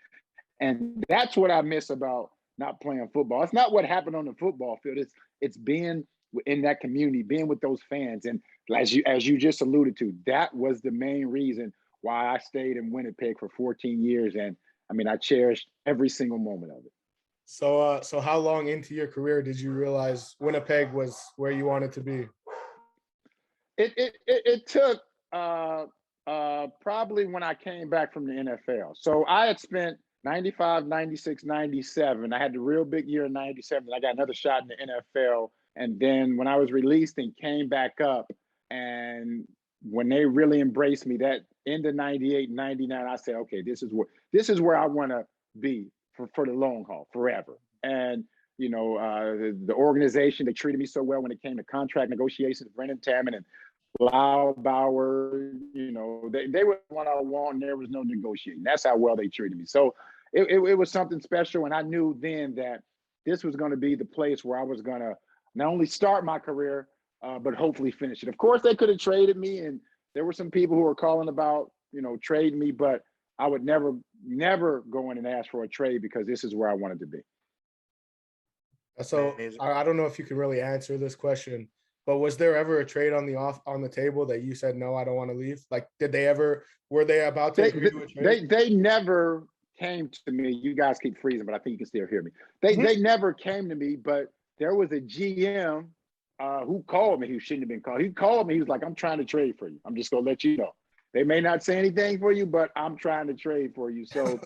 G: And that's what I miss about not playing football. It's not what happened on the football field. It's being in that community, being with those fans. And as you just alluded to, that was the main reason why I stayed in Winnipeg for 14 years. And I mean, I cherished every single moment of it.
F: So how long into your career did you realize Winnipeg was where you wanted to be?
G: It took probably when I came back from the NFL. So I had spent 95, 96, 97. I had the real big year in 97. I got another shot in the NFL. And then when I was released and came back up, and when they really embraced me, that end of 98, 99, I said, okay, this is where I want to be for the long haul, forever. And, you know, the organization, they treated me so well when it came to contract negotiations, Brendan Taman and Laubauer, you know, they were one I want, and there was no negotiating. That's how well they treated me. So it was something special. And I knew then that this was going to be the place where I was going to not only start my career, but hopefully finish it. Of course, they could have traded me, and there were some people who were calling about, you know, trading me, but I would never go in and ask for a trade because this is where I wanted to be.
F: So I don't know if you can really answer this question, but was there ever a trade on the table that you said, no, I don't want to leave? Like, were they about to agree to a trade?
G: They never came to me. You guys keep freezing, but I think you can still hear me. They never came to me, but there was a GM who called me who shouldn't have been called. He called me. He was like, I'm trying to trade for you. I'm just going to let you know. They may not say anything for you, but I'm trying to trade for you. So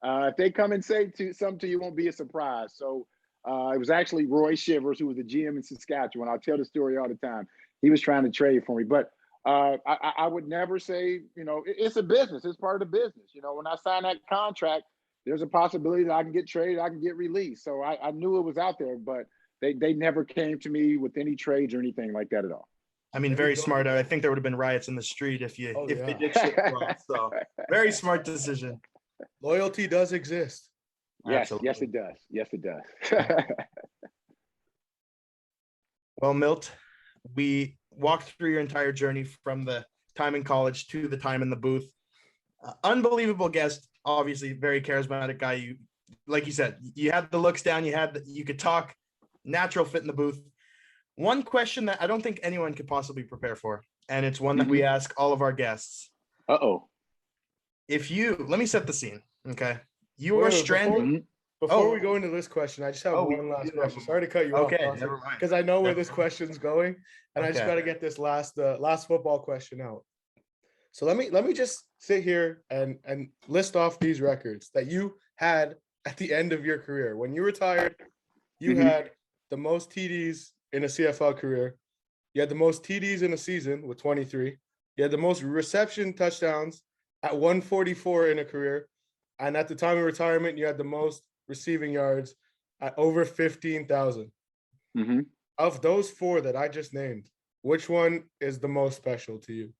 G: if they come and say something to you, it won't be a surprise. So it was actually Roy Shivers, who was the GM in Saskatchewan. I'll tell the story all the time. He was trying to trade for me. But I would never say, you know, it's a business. It's part of the business. You know, when I signed that contract, there's a possibility that I can get traded, I can get released. So I knew it was out there, but they never came to me with any trades or anything like that at all.
C: I mean, very smart. I think there would have been riots in the street if they did shit wrong. So very smart decision.
F: Loyalty does exist.
G: Yes, yes, it does. Yes, it does.
C: Well, Milt, we walked through your entire journey from the time in college to the time in the booth. Unbelievable guest, obviously very charismatic guy. like you said, you had the looks down. You could talk, natural fit in the booth. One question that I don't think anyone could possibly prepare for, and it's one that we ask all of our guests.
G: Uh-oh.
C: Let me set the scene, okay? You are stranded.
F: Before we go into this question, I just have one last question. Sorry to cut you off.
C: Okay, never mind.
F: Because I know where this question's going, and I just got to get this last football question out. So let me just sit here and list off these records that you had at the end of your career. When you retired, you had the most TDs in a CFL career. You had the most TDs in a season with 23. You had the most reception touchdowns at 144 in a career. And at the time of retirement, you had the most receiving yards at over 15,000. Of those four that I just named, which one is the most special to you?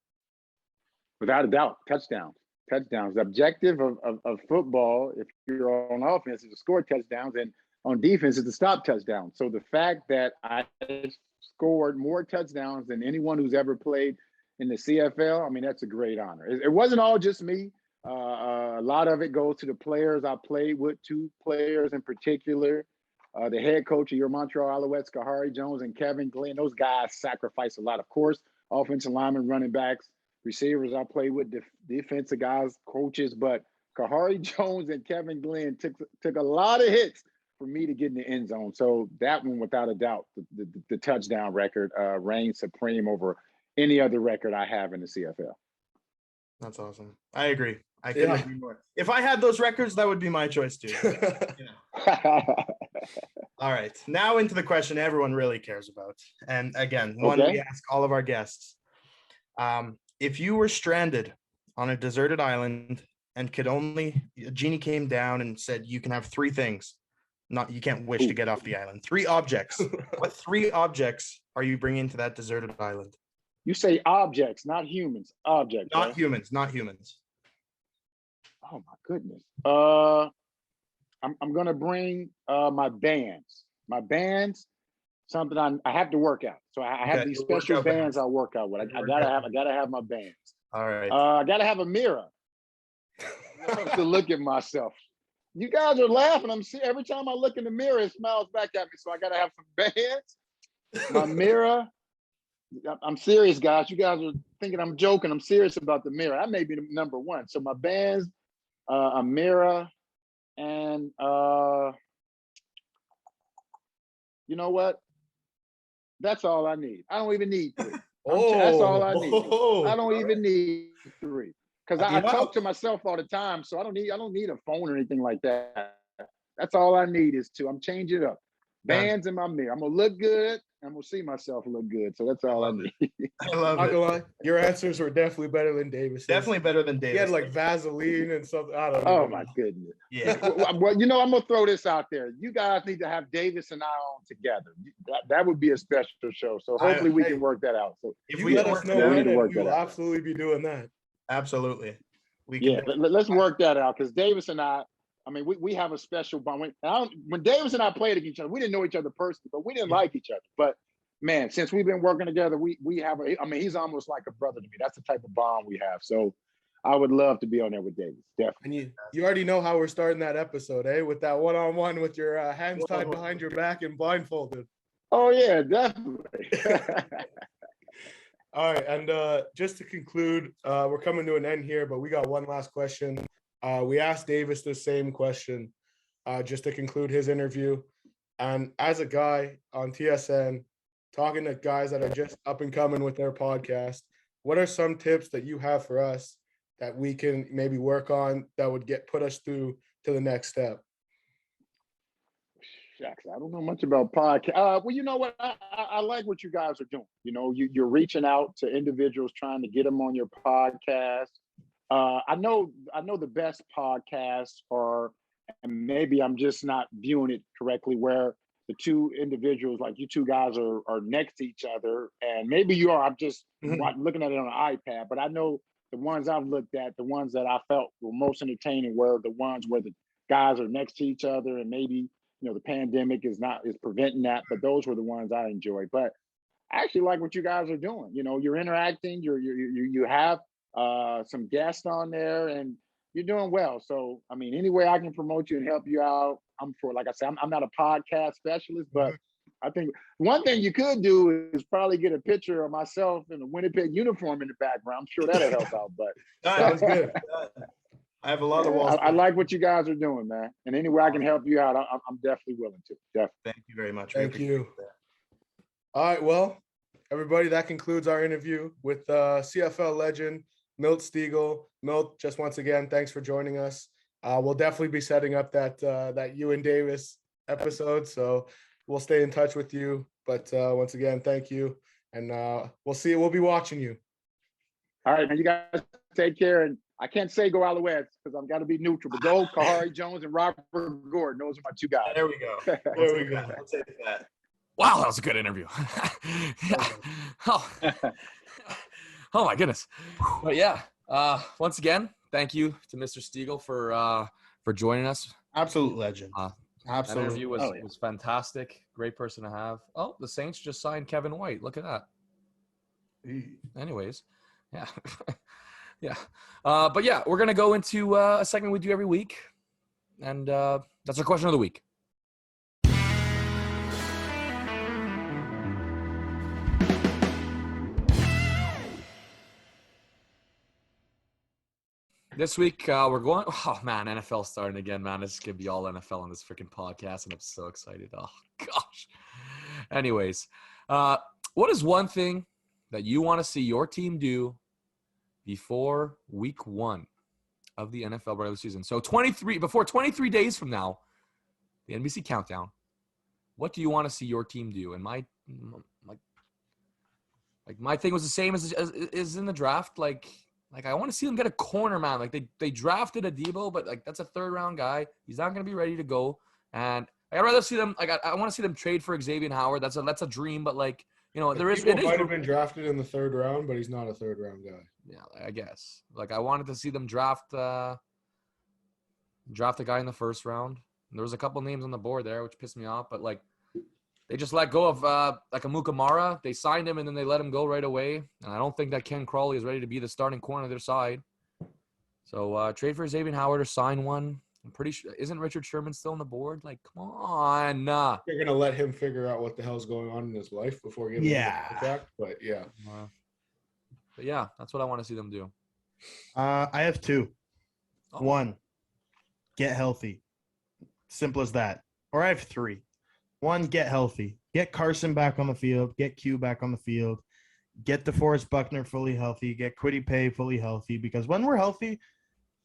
G: Without a doubt, touchdowns. The objective of football, if you're on offense, is to score touchdowns, and on defense is to stop touchdowns. So the fact that I scored more touchdowns than anyone who's ever played in the CFL, I mean, that's a great honor. It wasn't all just me. A lot of it goes to the players I played with, two players in particular. The head coach of your Montreal Alouettes, Kahari Jones, and Kevin Glenn. Those guys sacrifice a lot. Of course, offensive linemen, running backs, receivers I played with, defensive guys, coaches. But Kahari Jones and Kevin Glenn took a lot of hits for me to get in the end zone. So that one, without a doubt, the touchdown record reigns supreme over any other record I have in the CFL.
C: That's awesome. I agree. I couldn't agree more. If I had those records, that would be my choice too. All right. Now into the question everyone really cares about. And again, one we ask all of our guests. If you were stranded on a deserted island and a genie came down and said you can have three things. You can't wish to get off the island. 3 objects. What 3 objects are you bringing to that deserted island?
G: You say objects, not humans. Objects.
C: Not humans.
G: Oh my goodness. I'm gonna bring my bands. My bands, something I have to work out. So I have these special bands I work out with. I gotta have my bands.
C: All right.
G: I gotta have a mirror. I love to look at myself. You guys are laughing. Every time I look in the mirror, it smiles back at me. So I gotta have some bands. My mirror. I'm serious, guys. You guys are thinking I'm joking. I'm serious about the mirror. That may be the number 1. So my bands, a mirror, and you know what? That's all I need. I don't even need 3. That's all I need. I don't even need 3 because I talk to myself all the time. So I don't need a phone or anything like that. That's all I need is 2. I'm changing it up. Bands in my mirror. I'm gonna look good. I'm gonna see myself look good. So that's all I need.
C: I love it.
F: Your answers were definitely better than Davis.
C: Definitely better than Davis.
F: He had like Vaseline and something. I don't know.
G: Oh my goodness.
C: Yeah.
G: Well, I'm gonna throw this out there. You guys need to have Davis and I on together. That would be a special show. So hopefully we can work that out. So
F: if we let us know when, we will absolutely be doing that.
C: Absolutely.
G: Let's work that out because Davis and I mean, we have a special bond. When Davis and I played against each other, we didn't know each other personally, but we didn't like each other. But man, since we've been working together, we have he's almost like a brother to me. That's the type of bond we have. So I would love to be on there with Davis. Definitely.
F: And you already know how we're starting that episode, with that one-on-one with your hands tied behind your back and blindfolded.
G: Oh yeah, definitely.
F: All right, and just to conclude, we're coming to an end here, but we got one last question. We asked Davis the same question just to conclude his interview. And as a guy on TSN, talking to guys that are just up and coming with their podcast, what are some tips that you have for us that we can maybe work on that would put us through to the next step?
G: Shucks, I don't know much about podcast. Well, you know what? I like what you guys are doing. You know, you're reaching out to individuals, trying to get them on your podcast. I know the best podcasts are, and maybe I'm just not viewing it correctly, where the two individuals, like you two guys, are next to each other, and maybe you are. I'm just looking at it on an iPad, but I know the ones I've looked at, the ones that I felt were most entertaining were the ones where the guys are next to each other, and maybe the pandemic is preventing that, but those were the ones I enjoyed. But I actually like what you guys are doing. You're interacting. You have some guests on there, and you're doing well. So, I mean, any way I can promote you and help you out, I'm for. Like I said, I'm not a podcast specialist, but I think one thing you could do is probably get a picture of myself in a Winnipeg uniform in the background. I'm sure that'll help out. But
F: Sounds good. I have a lot of walls.
G: I like what you guys are doing, man. And any way I can help you out, I'm definitely willing to. Definitely.
C: Thank you very much.
F: Thank you. All right, well, everybody, that concludes our interview with CFL legend Milt Stegall. Milt, just once again, thanks for joining us. We'll definitely be setting up that you and Davis episode, so we'll stay in touch with you. But once again, thank you, and we'll be watching you.
G: All right, man, you guys take care. And I can't say go Alouettes because I've got to be neutral, but go Kahari Jones and Robert Gordon. Those are my two guys.
C: There we go.
F: There we go.
C: I'll take that.
A: Wow, that was a good interview. Oh. Oh my goodness. But yeah, once again, thank you to Mr. Stegall for joining us.
C: Absolute legend.
A: That
C: Absolutely.
A: interview was fantastic. Great person to have. Oh, the Saints just signed Kevin White. Look at that. Anyways, yeah. Yeah. But yeah, we're going to go into a segment we do every week. And that's our question of the week. This week, we're going. Oh man, NFL starting again, man. This is gonna be all NFL on this freaking podcast, and I'm so excited. Oh gosh. Anyways, what is one thing that you want to see your team do before week 1 of the NFL regular season? So 23 days from now, the NBC countdown. What do you want to see your team do? And my thing was the same as in the draft. Like I want to see them get a corner, man. Like they drafted a Debo, but like that's a 3rd round guy. He's not going to be ready to go. And I'd rather see them. Like I want to see them trade for Xavier Howard. That's a dream, but like there is. It
F: might have been drafted in the 3rd round, but he's not a 3rd round guy.
A: Yeah, I guess. Like I wanted to see them draft a guy in the 1st round. And there was a couple names on the board there, which pissed me off. But like they just let go of like a Mukamara. They signed him and then they let him go right away. And I don't think that Ken Crawley is ready to be the starting corner of their side. So trade for Xavier Howard or sign one. I'm pretty sure. Isn't Richard Sherman still on the board? Like, come on.
F: You're going to let him figure out what the hell's going on in his life before getting a contract? But yeah.
A: But yeah, that's what I want to see them do.
C: I have 2.
A: Oh.
C: 1, get healthy. Simple as that. Or I have 3. 1, get healthy. Get Carson back on the field. Get Q back on the field. Get DeForest Buckner fully healthy. Get Kwity Paye fully healthy. Because when we're healthy,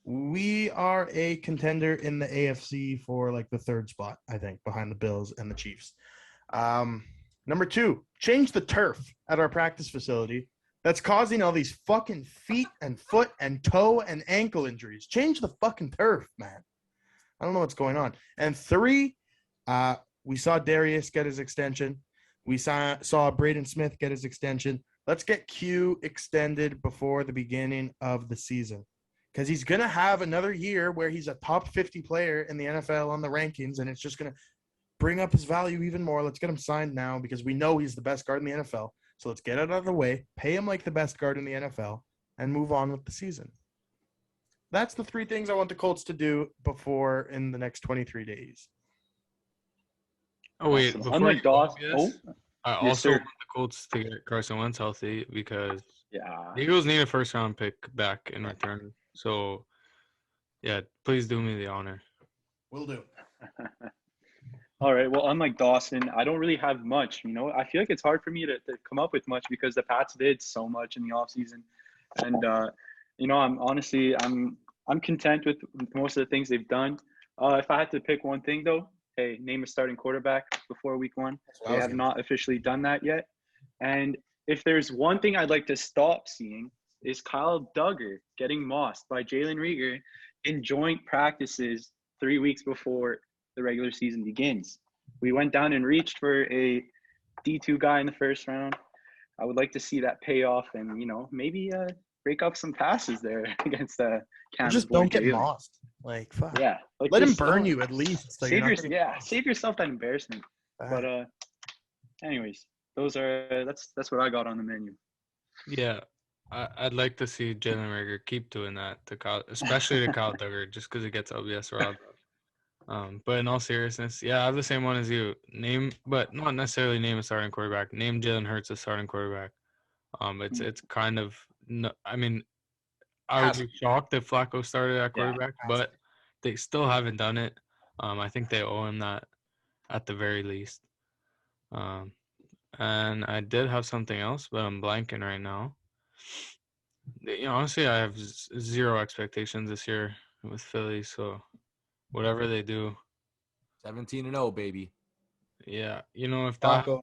C: we are a contender in the AFC for like the 3rd spot, I think, behind the Bills and the Chiefs. Number 2, change the turf at our practice facility. That's causing all these fucking feet and foot and toe and ankle injuries. Change the fucking turf, man. I don't know what's going on. And 3, we saw Darius get his extension. We saw Braden Smith get his extension. Let's get Q extended before the beginning of the season. Because he's going to have another year where he's a top 50 player in the NFL on the rankings, and it's just going to bring up his value even more. Let's get him signed now because we know he's the best guard in the NFL. So let's get it out of the way, pay him like the best guard in the NFL, and move on with the season. That's the 3 things I want the Colts to do before in the next 23 days.
E: Oh, wait.
D: Unlike Dawson.
E: I also want the Colts to get Carson Wentz healthy because
D: Yeah.
E: the Eagles need a 1st-round pick back in return. So, yeah, please do me the honor.
C: Will do.
D: All right. Well, unlike Dawson, I don't really have much. I feel like it's hard for me to come up with much because the Pats did so much in the offseason. And, I'm content with most of the things they've done. If I had to pick one thing, though, hey, name a starting quarterback before week 1. They have not officially done that yet. And if there's one thing I'd like to stop seeing is Kyle Duggar getting mossed by Jalen Reagor in joint practices 3 weeks before the regular season begins. We went down and reached for a D2 guy in the 1st round. I would like to see that pay off and, maybe break up some passes there against Kansas.
C: Just don't get mossed. Like, fuck.
D: Yeah. Like,
C: let him burn you at least. So
D: save yourself that embarrassment. But anyways, that's what I got on the menu.
E: Yeah. I'd like to see Jalen Rager keep doing that to Kyle, especially to Kyle Duggar, just because he gets LBS riled up. But in all seriousness, yeah, I have the same one as you. But not necessarily name a starting quarterback. Name Jalen Hurts a starting quarterback. It's kind of no, I mean, I would be shocked if Flacco started at quarterback, but they still haven't done it. I think they owe him that at the very least. And I did have something else, but I'm blanking right now. Honestly, I have zero expectations this year with Philly, so whatever they do.
A: 17-0, baby.
E: Yeah, if that happens,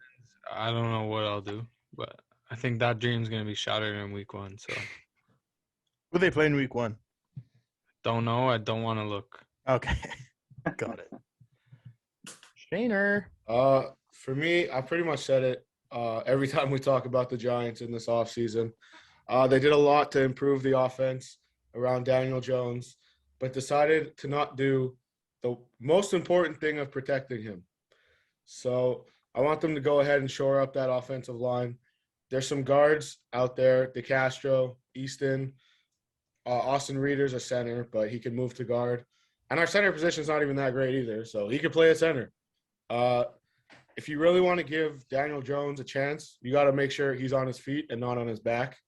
E: I don't know what I'll do, but I think that dream's going to be shattered in week 1, so.
C: Who they play in week 1?
E: Don't know. I don't want to look.
C: Okay. Got it. Shaner.
F: For me, I pretty much said it every time we talk about the Giants in this offseason. They did a lot to improve the offense around Daniel Jones, but decided to not do the most important thing of protecting him. So I want them to go ahead and shore up that offensive line. There's some guards out there, DeCastro, Easton, Austin Reeder's a center, but he can move to guard. And our center position is not even that great either, so he could play at center. If you really want to give Daniel Jones a chance, you got to make sure he's on his feet and not on his back.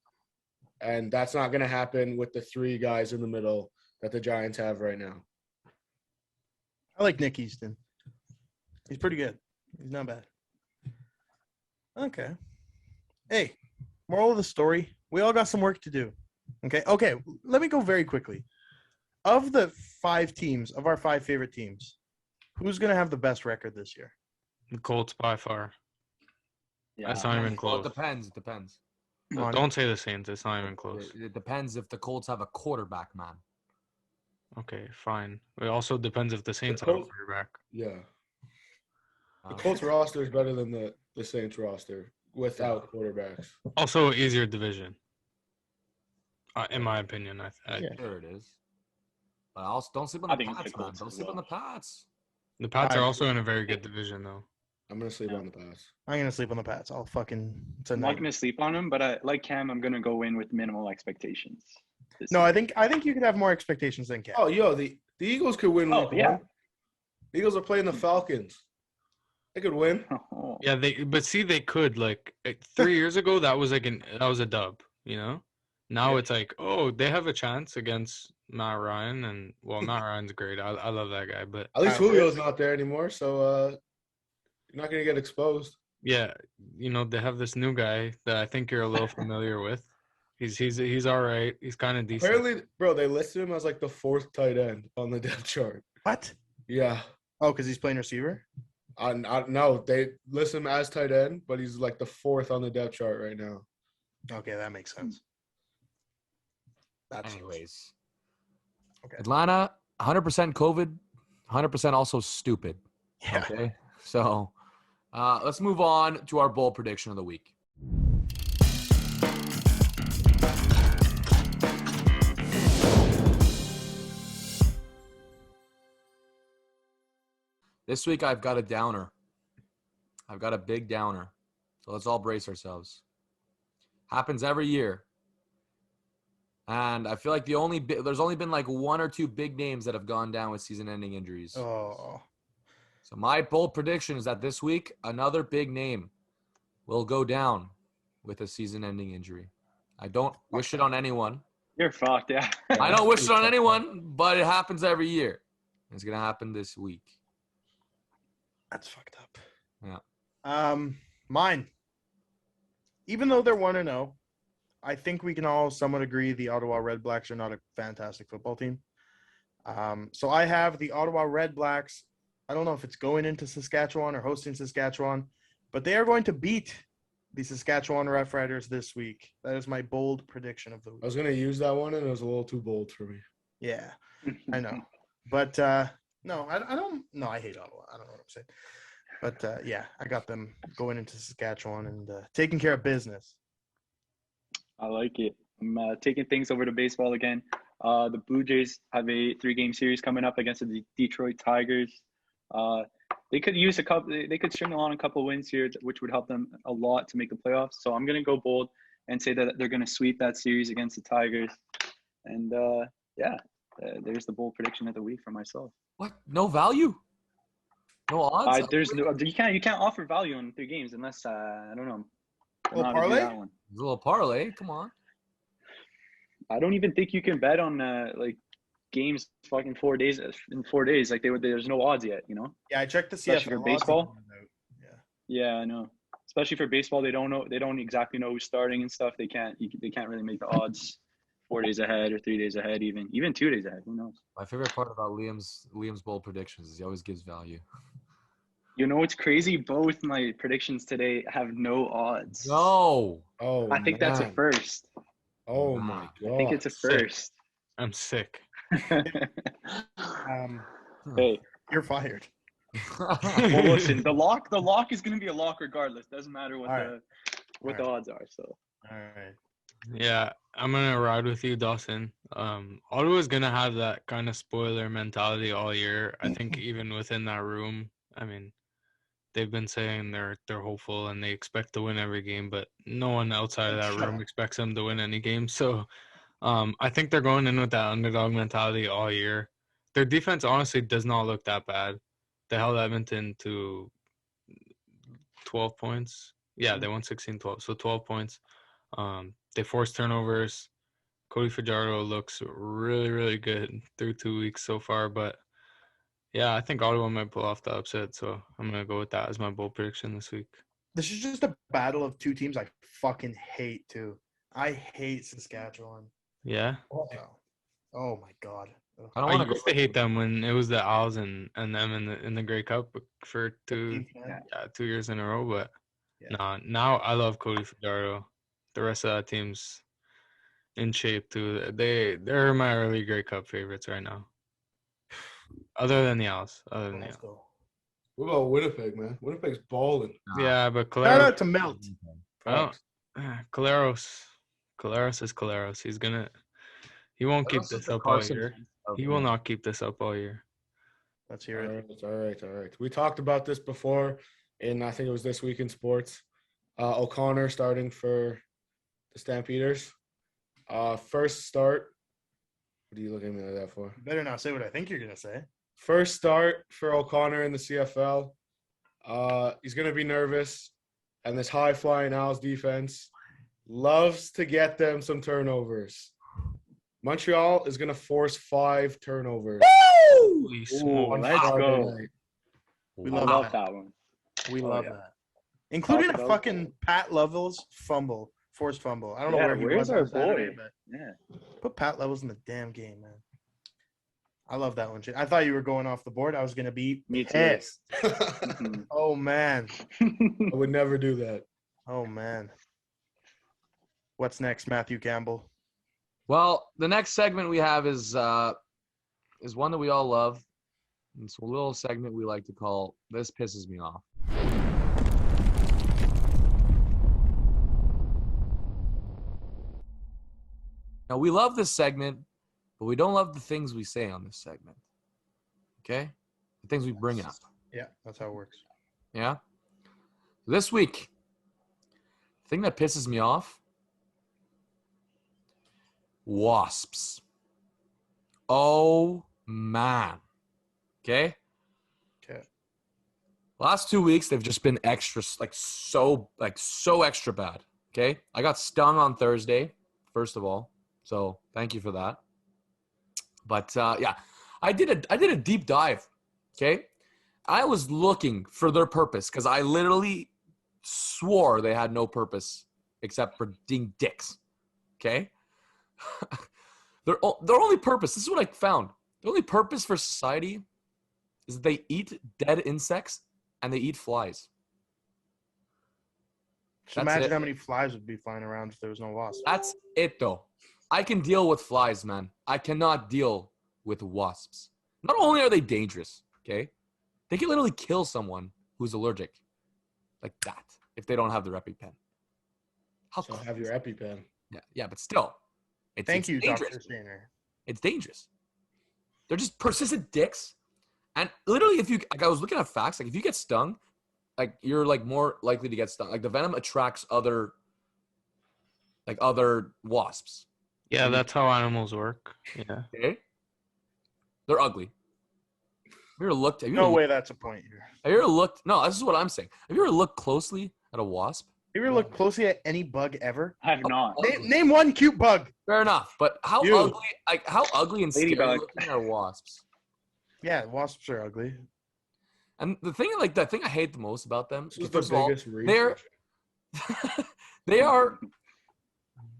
F: And that's not going to happen with the 3 guys in the middle that the Giants have right now.
C: I like Nick Easton. He's pretty good. He's not bad. Okay. Hey, moral of the story, we all got some work to do. Okay, let me go very quickly. Of the 5 teams, of our 5 favorite teams, who's going to have the best record this year?
E: The Colts by far.
D: Yeah.
E: That's not even close.
A: Well, it depends.
E: Don't say the Saints. It's not even close.
A: It depends if the Colts have a quarterback, man.
E: Okay, fine. It also depends if the Saints have a quarterback.
F: Yeah. The Colts roster is better than the Saints roster without quarterbacks.
E: Also, easier division. In my opinion,
A: Sure it is. But also, don't sleep on the Pats, man. Don't sleep on the Pats.
E: The Pats are also in a very good division, though.
F: I'm going to sleep on the Pats.
C: I'm going to sleep on the Pats. I'm
D: not going to sleep on them, but like Cam, I'm going to go in with minimal expectations.
C: No, I think you could have more expectations than Cam.
F: Oh, the Eagles could win week 1. The Eagles are playing the Falcons. They could win.
E: Yeah, they could. Like 3 years ago, that was a dub, Now it's like, oh, they have a chance against Matt Ryan, and Matt Ryan's great. I love that guy, but
F: at least Julio's not there anymore, so you're not gonna get exposed.
E: Yeah, they have this new guy that I think you're a little familiar with. He's all right. He's kind of decent.
F: Apparently, bro, they listed him as like the 4th tight end on the depth chart.
C: What?
F: Yeah.
C: Oh, because he's playing receiver?
F: No, they list him as tight end, but he's like the 4th on the depth chart right now.
C: Okay, that makes sense.
A: Anyways. Okay. Atlanta, 100% COVID, 100% also stupid.
C: Yeah.
A: Okay. So let's move on to our bold prediction of the week. This week I've got a downer. I've got a big downer. So let's all brace ourselves. Happens every year. And I feel like there's only been like 1 or 2 big names that have gone down with season-ending injuries.
C: Oh.
A: So my bold prediction is that this week, another big name will go down with a season-ending injury. I don't wish it on anyone.
D: You're fucked, yeah.
A: I don't wish it on anyone, but it happens every year. It's going to happen this week.
C: That's fucked up.
A: Yeah.
C: Mine. Even though they're 1-0, I think we can all somewhat agree the Ottawa Red Blacks are not a fantastic football team. So I have the Ottawa Red Blacks. I don't know if it's going into Saskatchewan or hosting Saskatchewan, but they are going to beat the Saskatchewan Roughriders this week. That is my bold prediction of the week.
F: I was going to use that one, and it was a little too bold for me.
C: Yeah, I know. But, no, I don't – no, I hate Ottawa. I don't know what I'm saying. But, yeah, I got them going into Saskatchewan and taking care of business.
D: I like it. I'm taking things over to baseball again. The Blue Jays have a 3-game series coming up against the Detroit Tigers. They could use they could string along a couple wins here, which would help them a lot to make the playoffs. So I'm going to go bold and say that they're going to sweep that series against the Tigers. And there's the bold prediction of the week for myself.
A: What? No value? No odds?
D: You can't offer value in 3 games unless I don't know.
C: A little parlay?
A: A little parlay. Come on.
D: I don't even think you can bet on like games fucking 4 days in 4 days. Like there's no odds yet, you know.
C: Yeah, I checked the
D: Especially
C: CFL
D: for baseball.
C: Yeah,
D: I know. Especially for baseball, they don't exactly know who's starting and stuff. They can't really make the odds 4 days ahead or 3 days ahead, even 2 days ahead. Who knows?
A: My favorite part about Liam's bold predictions is he always gives value.
D: You know what's crazy? Both my predictions today have no odds.
A: No.
F: Oh,
D: I think that's a first.
F: Oh my god.
D: I think it's a first.
E: I'm sick.
D: Hey,
C: you're fired.
D: well, listen, the lock is going to be a lock regardless. Doesn't matter what the odds are. So.
C: All right.
E: Yeah, I'm gonna ride with you, Dawson. Ottawa's gonna have that kind of spoiler mentality all year. I think even within that room, I mean, they've been saying they're hopeful and they expect to win every game, but no one outside of that room expects them to win any game. So I think they're going in with that underdog mentality all year. Their defense honestly does not look that bad. They held Edmonton to 12 points. Yeah, they won 16-12, so 12 points. They forced turnovers. Cody Fajardo looks really, really good through 2 weeks so far, but yeah, I think Ottawa might pull off the upset, so I'm going to go with that as my bold prediction this week.
C: This is just a battle of 2 teams I fucking hate, too. I hate Saskatchewan.
E: Yeah?
C: Oh my God.
E: I used to hate them when it was the Owls and them in the Grey Cup for 2 years in a row, but now I love Cody Fajardo. The rest of that team's in shape, too. They're my early Grey Cup favorites right now. Other than the Owls.
F: What about Winnipeg, man? Winnipeg's balling.
E: Yeah, but
C: Shout out to Milt.
E: Collaros is Collaros. He won't keep this up all year. He will not keep this up all year.
C: Let's hear it.
F: All right. We talked about this before, and I think it was This Week in Sports. O'Connor starting for the Stampeders. First start. What are you looking at me like that for?
C: You better not say what I think you're going to say.
F: First start for O'Connor in the CFL. He's going to be nervous. And this high-flying Owls defense loves to get them some turnovers. Montreal is going to force 5 turnovers.
C: Woo!
D: Let's go.
C: We love that one. We love that. Including a fucking Pat Levels fumble. Forced fumble. I don't know where he was on Saturday, but put Pat Levels in the damn game, man. I love that one. I thought you were going off the board. I was going to be pissed. Oh, man.
F: I would never do that.
C: Oh, man. What's next, Matthew Campbell?
A: Well, the next segment we have is one that we all love. It's a little segment we like to call This Pisses Me Off. Now, we love this segment, but we don't love the things we say on this segment. Okay? The things we bring up.
C: Yeah, that's how it works.
A: Yeah? This week, the thing that pisses me off, wasps. Oh, man. Okay? Last 2 weeks, they've just been extra, so extra bad. Okay? I got stung on Thursday, first of all. So thank you for that. But I did a deep dive. Okay, I was looking for their purpose because I literally swore they had no purpose except for being dicks. Okay, their only purpose. This is what I found. The only purpose for society is that they eat dead insects and they eat flies.
C: Just imagine how many flies would be flying around if there was no wasps.
A: That's it, though. I can deal with flies, man. I cannot deal with wasps. Not only are they dangerous, okay? They can literally kill someone who's allergic like that if they don't have their EpiPen.
F: Have your EpiPen.
A: Yeah, but still.
C: Thank you,
A: dangerous.
C: Dr. Stainer.
A: It's dangerous. They're just persistent dicks. And literally, I was looking at facts, if you get stung, you're more likely to get stung. The venom attracts other like other wasps.
E: Yeah, that's how animals work. Yeah.
A: Okay, they're ugly. Have you ever looked?
C: No way, that's a point here.
A: Have you ever looked? No, this is what I'm saying. Have you ever looked closely at a wasp?
C: Have you ever looked closely at any bug ever?
D: I have not.
C: Name one cute bug.
A: Fair enough, but how ugly and scary
D: Ladybug.
A: looking are wasps?
C: Yeah, wasps are ugly.
A: And the thing I hate the most about them,
F: This is
A: first
F: the
A: of all,
F: biggest
A: they're
F: research.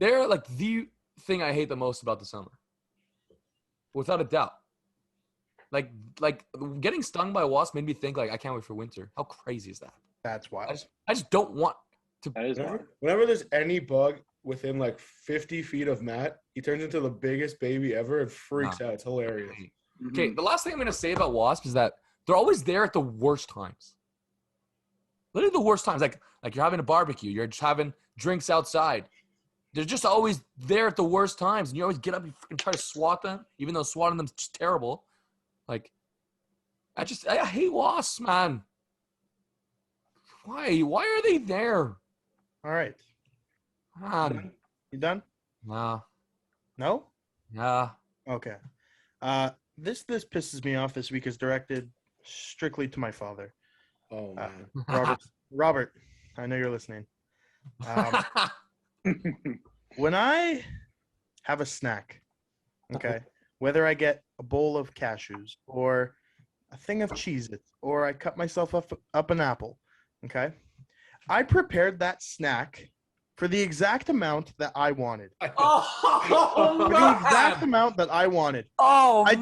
A: they're like the thing I hate the most about the summer, without a doubt. Like getting stung by a wasp made me think like I can't wait for winter. How crazy is that?
C: That's wild.
A: I just don't want to.
D: That is wild.
F: Whenever there's any bug within like 50 feet of Matt, he turns into the biggest baby ever and freaks out. It's hilarious.
A: Okay, the last thing I'm gonna say about wasps is that they're always there at the worst times. Literally the worst times. Like you're having a barbecue, you're just having drinks outside. They're just always there at the worst times, and you always get up and fucking try to swat them, even though swatting them's just terrible. Like, I hate wasps, man. Why? Why are they there?
C: All right.
A: Man.
C: You done?
A: Nah.
C: No?
A: Nah.
C: Okay. This pisses me off. This week is directed strictly to my father.
F: Oh man.
C: Robert, I know you're listening. When I have a snack, okay, whether I get a bowl of cashews or a thing of Cheez-Its or I cut myself up an apple, okay, I prepared that snack for the exact amount that I wanted. For the exact amount that I wanted. I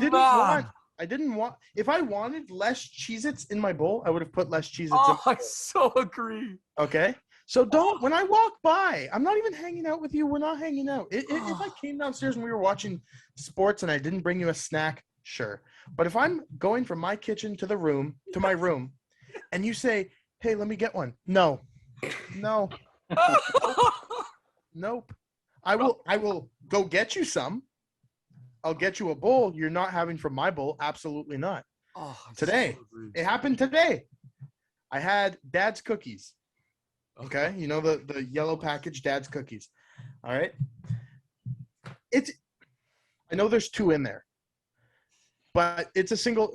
C: didn't want. If I wanted less Cheez-Its in my bowl, I would have put less Cheez-Its in my bowl.
A: I so agree.
C: Okay? So when I walk by, I'm not even hanging out with you. We're not hanging out. If I came downstairs and we were watching sports and I didn't bring you a snack, sure. But if I'm going from my kitchen to my room, and you say, hey, let me get one. No. Nope. I will go get you some. I'll get you a bowl. You're not having from my bowl. Absolutely not. Today. It happened today. I had Dad's cookies. Okay. You know, the yellow package Dad's cookies. All right. I know there's 2 in there, but it's a single,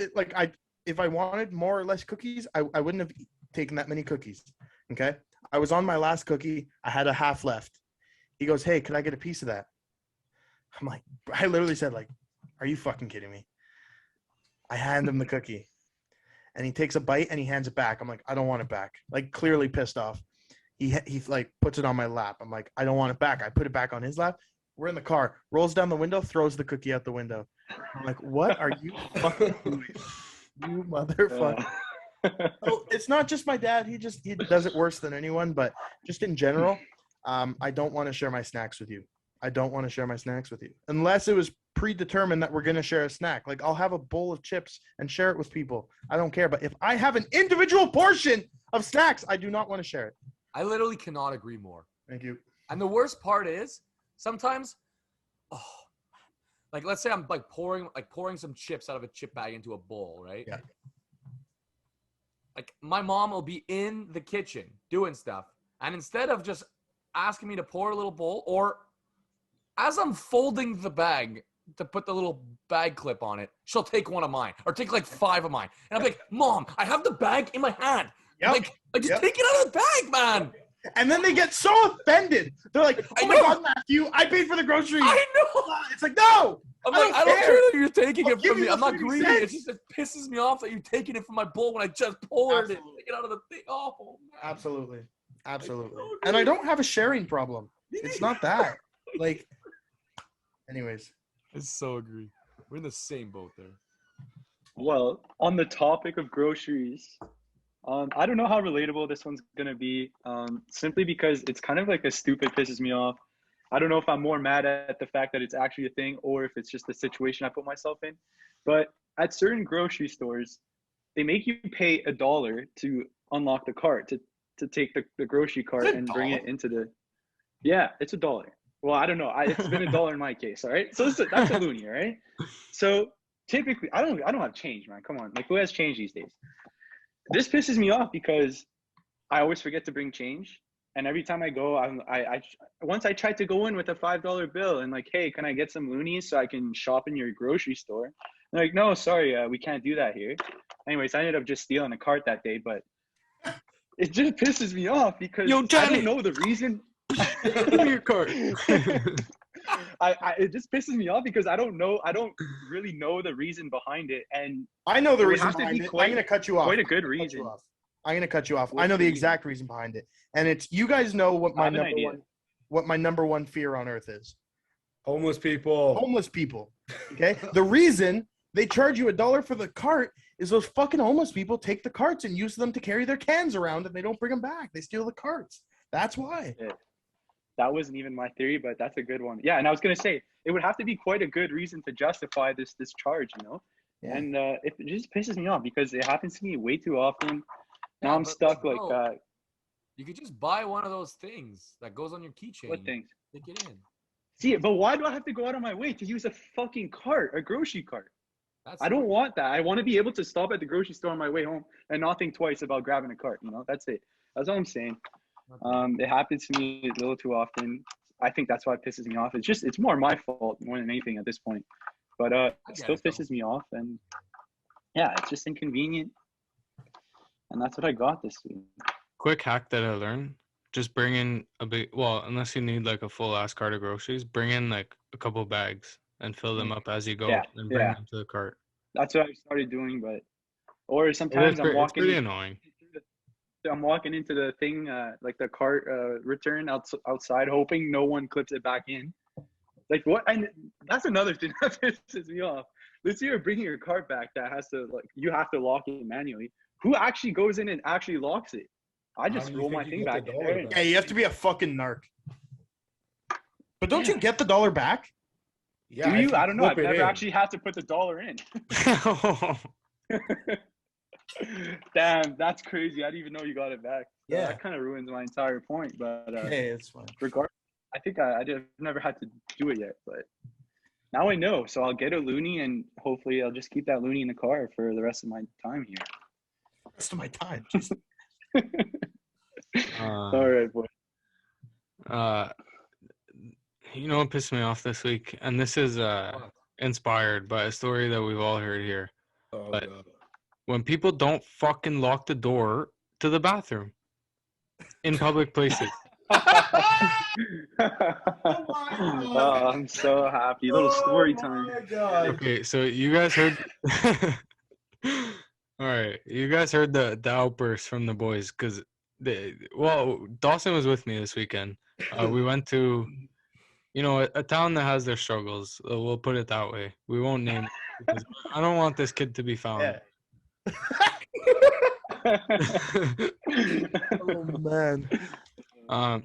C: if I wanted more or less cookies, I wouldn't have taken that many cookies. Okay. I was on my last cookie. I had a half left. He goes, hey, can I get a piece of that? I'm like, I literally said, like, are you fucking kidding me? I hand him the cookie and he takes a bite and he hands it back. I'm like, I don't want it back. Like, clearly pissed off. He like puts it on my lap. I'm like, I don't want it back. I put it back on his lap. We're in the car, rolls down the window, throws the cookie out the window. I'm like, what are you fucking doing? You motherfucker. So it's not just my dad. He does it worse than anyone, but just in general, I don't want to share my snacks with you. I don't want to share my snacks with you unless it was predetermined that we're going to share a snack. Like, I'll have a bowl of chips and share it with people. I don't care. But if I have an individual portion of snacks, I do not want to share it.
A: I literally cannot agree more.
C: Thank you.
A: And the worst part is sometimes, like, let's say I'm like pouring some chips out of a chip bag into a bowl, right?
C: Yeah.
A: Like, my mom will be in the kitchen doing stuff, and instead of just asking me to pour a little bowl, or as I'm folding the bag to put the little bag clip on it, she'll take one of mine or take like 5 of mine. And I'm like, Mom, I have the bag in my hand.
C: Yep.
A: Like just take it out of the bag, man.
C: And then they get so offended. They're like, oh my God, Matthew, I paid for the groceries.
A: I know.
C: It's like, no.
A: I'm like, I don't care that you're taking it from me. I'm not
C: 30
A: greedy.
C: cents.
A: It's just, it pisses me off that you're taking it from my bowl when I just poured it. Take it out of the thing. Oh, man.
C: Absolutely. And I don't have a sharing problem. It's not that. Like, anyways.
A: I so agree. We're in the same boat there.
D: Well, on the topic of groceries, I don't know how relatable this one's going to be, simply because it's kind of like a stupid pisses me off. I don't know if I'm more mad at the fact that it's actually a thing or if it's just the situation I put myself in. But at certain grocery stores, they make you pay $1 to unlock the cart, to take the grocery cart and bring it into the – yeah, it's $1. Well, I don't know. It's been $1 in my case, all right? So that's a loony, all right? So typically – I don't have change, man. Come on. Like, who has change these days? This pisses me off because I always forget to bring change. And every time I go, I once I tried to go in with a $5 bill and like, hey, can I get some loonies so I can shop in your grocery store? They're like, no, sorry, we can't do that here. Anyways, I ended up just stealing a cart that day, but it just pisses me off because I don't know the reason.
E: Give me your cart.
D: It just pisses me off because I don't really know the reason behind it, and
C: I know the
D: it would
C: reason
D: have to
C: behind
D: be
C: it.
D: quite-
C: I'm going to cut you off.
D: quite a good
C: I'm gonna cut
D: reason.
C: you off. I'm going to cut you off.
D: What's
C: I know
D: the
C: the
D: reason?
C: exact reason behind it, and it's you guys know what
D: I
C: my
D: have an
C: number one fear on earth is.
F: Homeless people.
C: Homeless people. Okay, the reason they charge you $1 for the cart is those fucking homeless people take the carts and use them to carry their cans around, and they don't bring them back. They steal the carts. That's why.
D: Yeah. That wasn't even my theory, but that's a good one. Yeah, and I was gonna say it would have to be quite a good reason to justify this charge, you know.
C: Yeah.
D: And it just pisses me off because it happens to me way too often. Now
A: Yeah,
D: I'm
A: but,
D: stuck
A: bro, you could just buy one of those things that goes on your keychain.
D: what things?
A: Stick it in.
D: See, but why do I have to go out of my way to use a fucking cart, a grocery cart?
A: That's
D: I don't want that. I want to be able to stop at the grocery store on my way home and not think twice about grabbing a cart. You know, that's it. That's all I'm saying. It happens to me a little too often. I think that's why it pisses me off. It's more my fault more than anything at this point. But it still pisses me off, and yeah, it's just inconvenient. And that's what I got this week.
E: Quick hack that I learned: just bring in a big. Well, unless you need like a full ass cart of groceries, bring in like a couple bags and fill them up as you go, and bring them to the cart.
D: That's what I started doing, or sometimes
E: It's pretty annoying.
D: I'm walking into the thing, like the cart return outside, hoping no one clips it back in. Like what? And that's another thing that pisses me off. Let's say you're bringing your cart back that has to you have to lock it manually. Who actually goes in and actually locks it? I just roll my thing back in there.
C: Yeah, you have to be a fucking narc. But don't you get the $1 back?
F: Yeah,
D: Do you? I don't know. I've never
F: in.
D: actually had to put the $1 in. Damn, that's crazy. I didn't even know you got it back.
C: Yeah.
D: That kind of ruins my entire point. But
C: Hey, it's fine.
D: regardless, I think I've never had to do it yet. But now I know. So I'll get a loony, and hopefully I'll just keep that loony in the car for the rest of my time here.
C: Rest of my time.
D: All right, boy.
E: You know what pissed me off this week, and this is inspired by a story that we've all heard here.
F: Oh,
E: But-
F: God.
E: When people don't fucking lock the door to the bathroom in public places.
D: Oh, I'm so happy. Little story time.
C: Oh my God.
E: Okay, so you guys heard. All right, you guys heard the outburst from the boys because Dawson was with me this weekend. We went to, a town that has their struggles. We'll put it that way. We won't name it because I don't want this kid to be found.
C: Yeah. Oh man.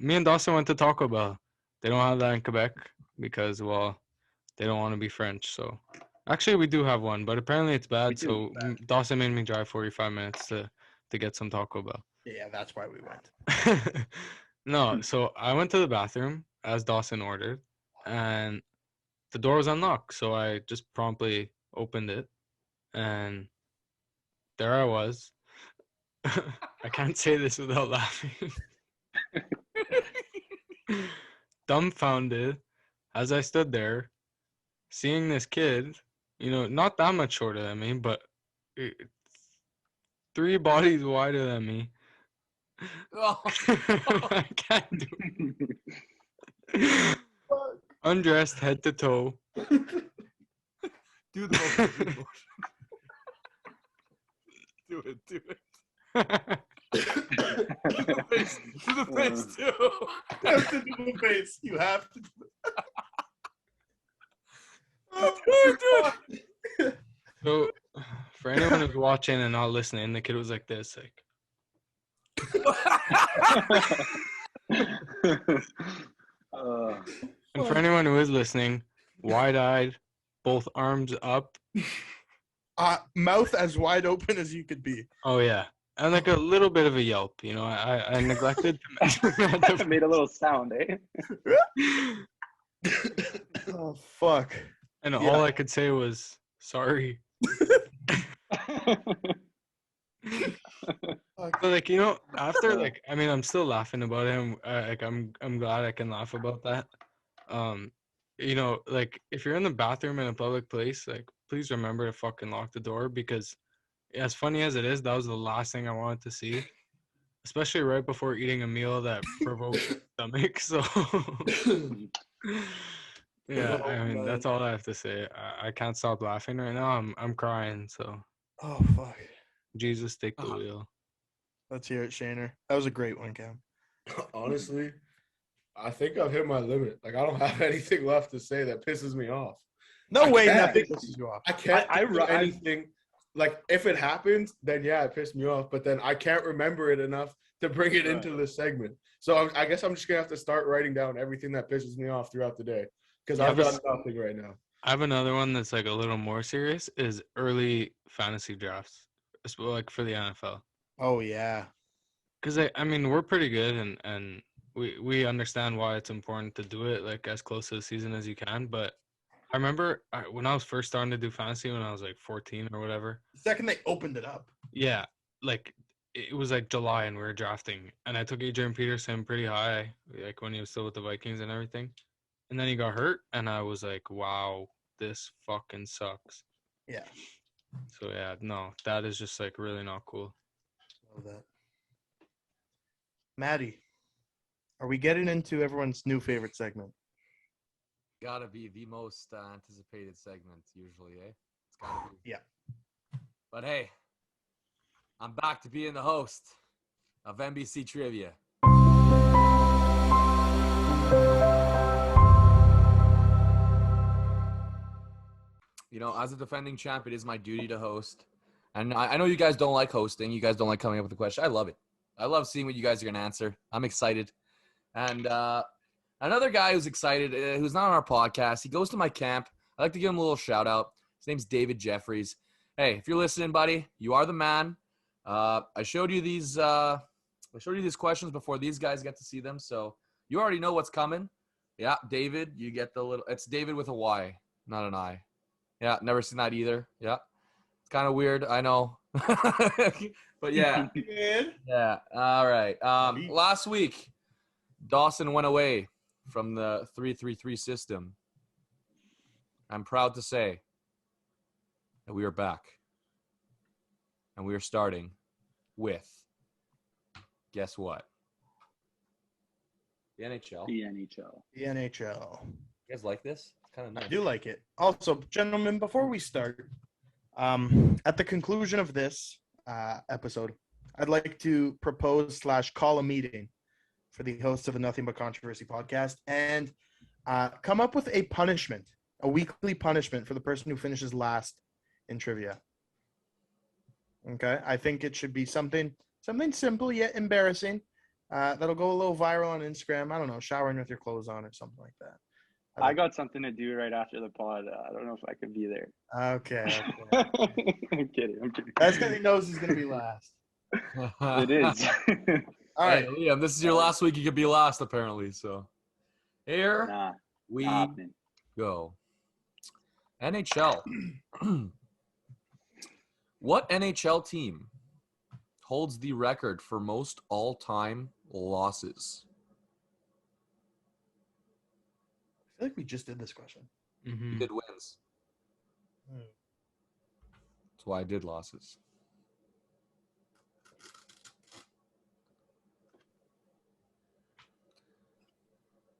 E: Me and Dawson went to Taco Bell. They don't have that in Quebec because, they don't want to be French. So, actually, we do have one, but apparently it's bad. So Dawson made me drive 45 minutes to get some Taco Bell.
C: Yeah, that's why we went.
E: No, so I went to the bathroom as Dawson ordered, and the door was unlocked. So I just promptly opened it, and there I was. I can't say this without laughing. Dumbfounded as I stood there, seeing this kid, not that much shorter than me, but 3 bodies wider than me.
A: Oh.
E: I can't do it. Undressed head to toe.
A: Do the motion. Do it. Do it. Do the face. Do the face too.
C: You have to do the face. You have to do
E: So, for anyone who's watching and not listening, the kid was like this, like. And for anyone who is listening, wide-eyed, both arms up.
C: Mouth as wide open as you could be.
E: Oh yeah, and like a little bit of a yelp. I neglected to
D: Made a little sound, eh?
C: Oh fuck.
E: and all I could say was sorry. But like, you know, after like, I mean, I'm still laughing about him. Like, I'm glad I can laugh about that. You know, like if you're in the bathroom in a public place, like please remember to fucking lock the door, because as funny as it is, that was the last thing I wanted to see, especially right before eating a meal that provokes your stomach. So yeah,
C: Oh,
E: I mean,
C: man.
E: that's all I have to say. I can't stop laughing right now. I'm crying. So
C: Oh, fuck.
E: Jesus, take the wheel.
C: Let's hear it, Shaner. That was a great one, Cam.
F: Honestly, I think I've hit my limit. Like, I don't have anything left to say that pisses me off.
C: No
F: I
C: way
F: can't.
C: nothing pisses you off.
F: I can't
D: I-
F: think of
D: I-
F: anything. Like, if it happens, then yeah, it pissed me off. But then I can't remember it enough to bring it into the segment. So I guess I'm just gonna have to start writing down everything that pisses me off throughout the day, because I've done nothing right now.
E: I have another one that's like a little more serious, is early fantasy drafts, like for the NFL.
C: Oh, yeah.
E: Because I mean, we're pretty good, and we understand why it's important to do it like as close to the season as you can. But I remember when I was first starting to do fantasy when I was like 14 or whatever.
C: The second they opened it up.
E: Yeah, like it was like July and we were drafting, and I took Adrian Peterson pretty high, like when he was still with the Vikings and everything. And then he got hurt, and I was like, wow, this fucking sucks.
C: Yeah.
E: So yeah, no, that is just like really not cool.
C: Love that. Maddie, are we getting into everyone's new favorite segment?
A: Gotta be the most anticipated segment usually, eh? It's gotta be.
C: Yeah.
A: But hey, I'm back to being the host of NBC Trivia. You know, as a defending champ, it is my duty to host. And I know you guys don't like hosting. You guys don't like coming up with a question. I love it. I love seeing what you guys are going to answer. I'm excited. And another guy who's excited, who's not on our podcast, he goes to my camp. I'd like to give him a little shout out. His name's David Jeffries. Hey, if you're listening, buddy, you are the man. I showed you these questions before these guys get to see them, so you already know what's coming. Yeah, David, you get the little. It's David with a Y, not an I. Yeah, never seen that either. Yeah, it's kind of weird, I know, but yeah, yeah. All right. Last week, Dawson went away from the 3-3-3 system. I'm proud to say that we are back. And we are starting with, guess what? The NHL.
D: The NHL.
C: The NHL.
A: You guys like this? It's kind of nice.
C: I do like it. Also, gentlemen, before we start, at the conclusion of this episode, I'd like to propose / call a meeting for the hosts of the Nothing But Controversy podcast and come up with a punishment, a weekly punishment for the person who finishes last in trivia. Okay, I think it should be something simple yet embarrassing. That'll go a little viral on Instagram. I don't know, showering with your clothes on or something like that.
D: I got something to do right after the pod. I don't know if I could be there.
C: Okay.
D: I'm kidding.
C: That's because he knows he's gonna be last.
D: It is.
C: All right,
A: Hey, Liam, this is your last week. You could be last, apparently. So here
D: Nah,
A: we
D: not happening.
A: go. NHL. What NHL team holds the record for most all-time losses?
C: I feel like we just did this question.
A: You did wins. That's why I did losses.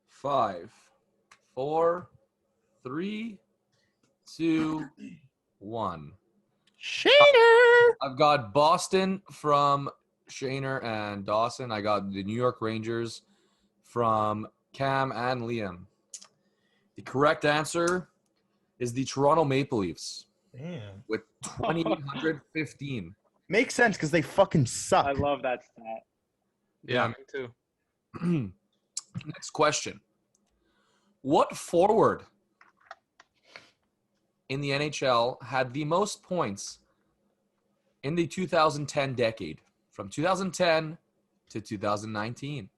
A: Five, 4, 3, 2, 1.
C: Shaner.
A: I've got Boston from Shaner and Dawson. I got the New York Rangers from Cam and Liam. The correct answer is the Toronto Maple Leafs
C: Damn.
A: with 2,815.
C: Makes sense because they fucking suck.
D: I love that stat.
E: Yeah, me too.
A: Next question. What forward in the NHL had the most points in the 2010 decade, from 2010 to 2019?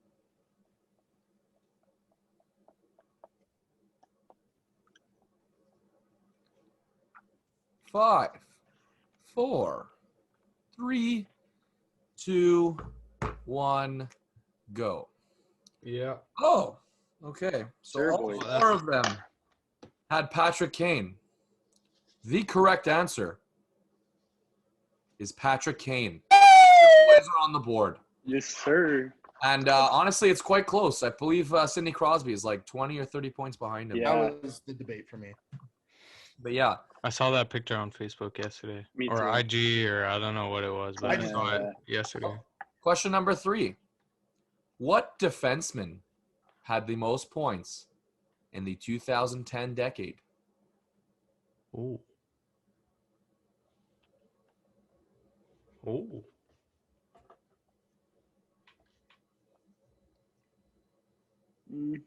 A: Five, 4, 3, 2, 1, go.
F: Yeah.
A: Oh, okay. So
G: Sure,
A: all
G: boys.
A: four of them had Patrick Kane. The correct answer is Patrick Kane. The boys are on the board.
D: Yes, sir.
A: And honestly, it's quite close. I believe Sidney Crosby is like 20 or 30 points behind him.
D: Yeah.
C: That was the debate for me.
A: But yeah,
E: I saw that picture on Facebook yesterday.
D: Me
E: or
D: too.
E: IG, or I don't know what it was, but I
C: just
E: saw
D: saw
E: it
D: that.
E: yesterday.
A: question number 3. What defenseman had the most points in the 2010 decade?
E: Oh. Oh.
D: Mm,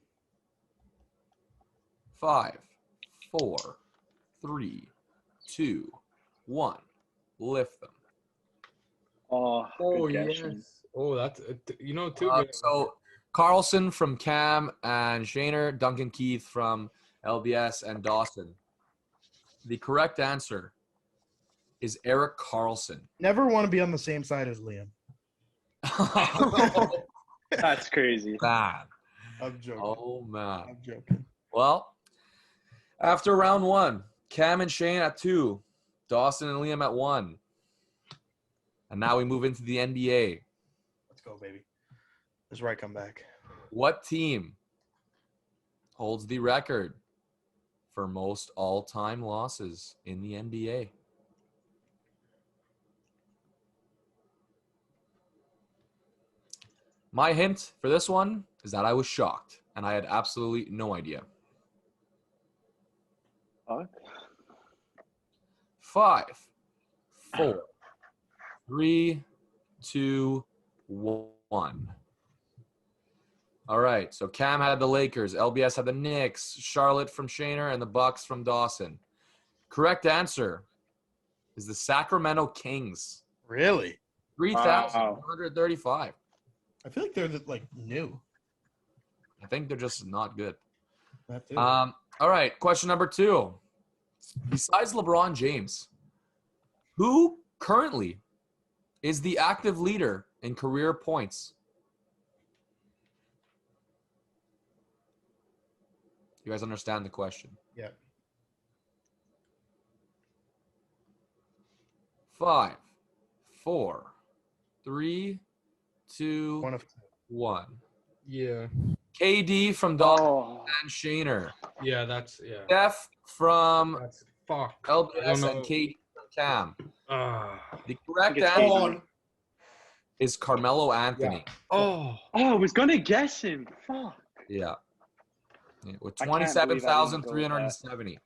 A: 5, 4, 3, 2, 1. Lift them.
D: Oh,
F: Oh,
D: good
F: yes.
D: question.
F: Oh, that's, too good.
A: So Carlson from Cam and Shaner, Duncan Keith from LBS, and Dawson. The correct answer is Eric Carlson.
C: Never want to be on the same side as Liam.
D: That's crazy.
A: Man.
C: I'm joking.
A: Oh, man.
C: I'm joking.
A: Well, after round 1, Cam and Shane at 2, Dawson and Liam at 1. And now we move into the NBA.
C: Let's go, baby. This is where I come back.
A: What team holds the record for most all-time losses in the NBA? My hint for this one is that I was shocked, and I had absolutely no idea.
D: Fuck.
A: 5, 4, 3, 2, 1. All right, so Cam had the Lakers, LBS had the Knicks, Charlotte from Shaner, and the Bucks from Dawson. Correct answer is the Sacramento Kings.
C: Really?
A: 3,135.
C: I feel like they're new.
A: I think they're just not good.
C: That too.
A: All right, question number 2. Besides LeBron James, who currently is the active leader in career points? You guys understand the question?
C: Yeah.
A: 5, 4, 3, 2,
C: One of
A: 1.
F: Yeah.
A: KD from Dawson
D: Oh,
A: and Shaner.
F: Yeah, that's, yeah.
A: Steph from
F: That's, fuck. I
A: LBS
F: don't know.
A: and KD from Cam.
F: Ah.
A: The correct
D: it's
A: answer
D: KD.
A: is Carmelo Anthony.
F: Oh.
D: I was gonna guess him. Fuck.
A: Yeah. With
D: I can't believe I didn't go with
A: 27,370.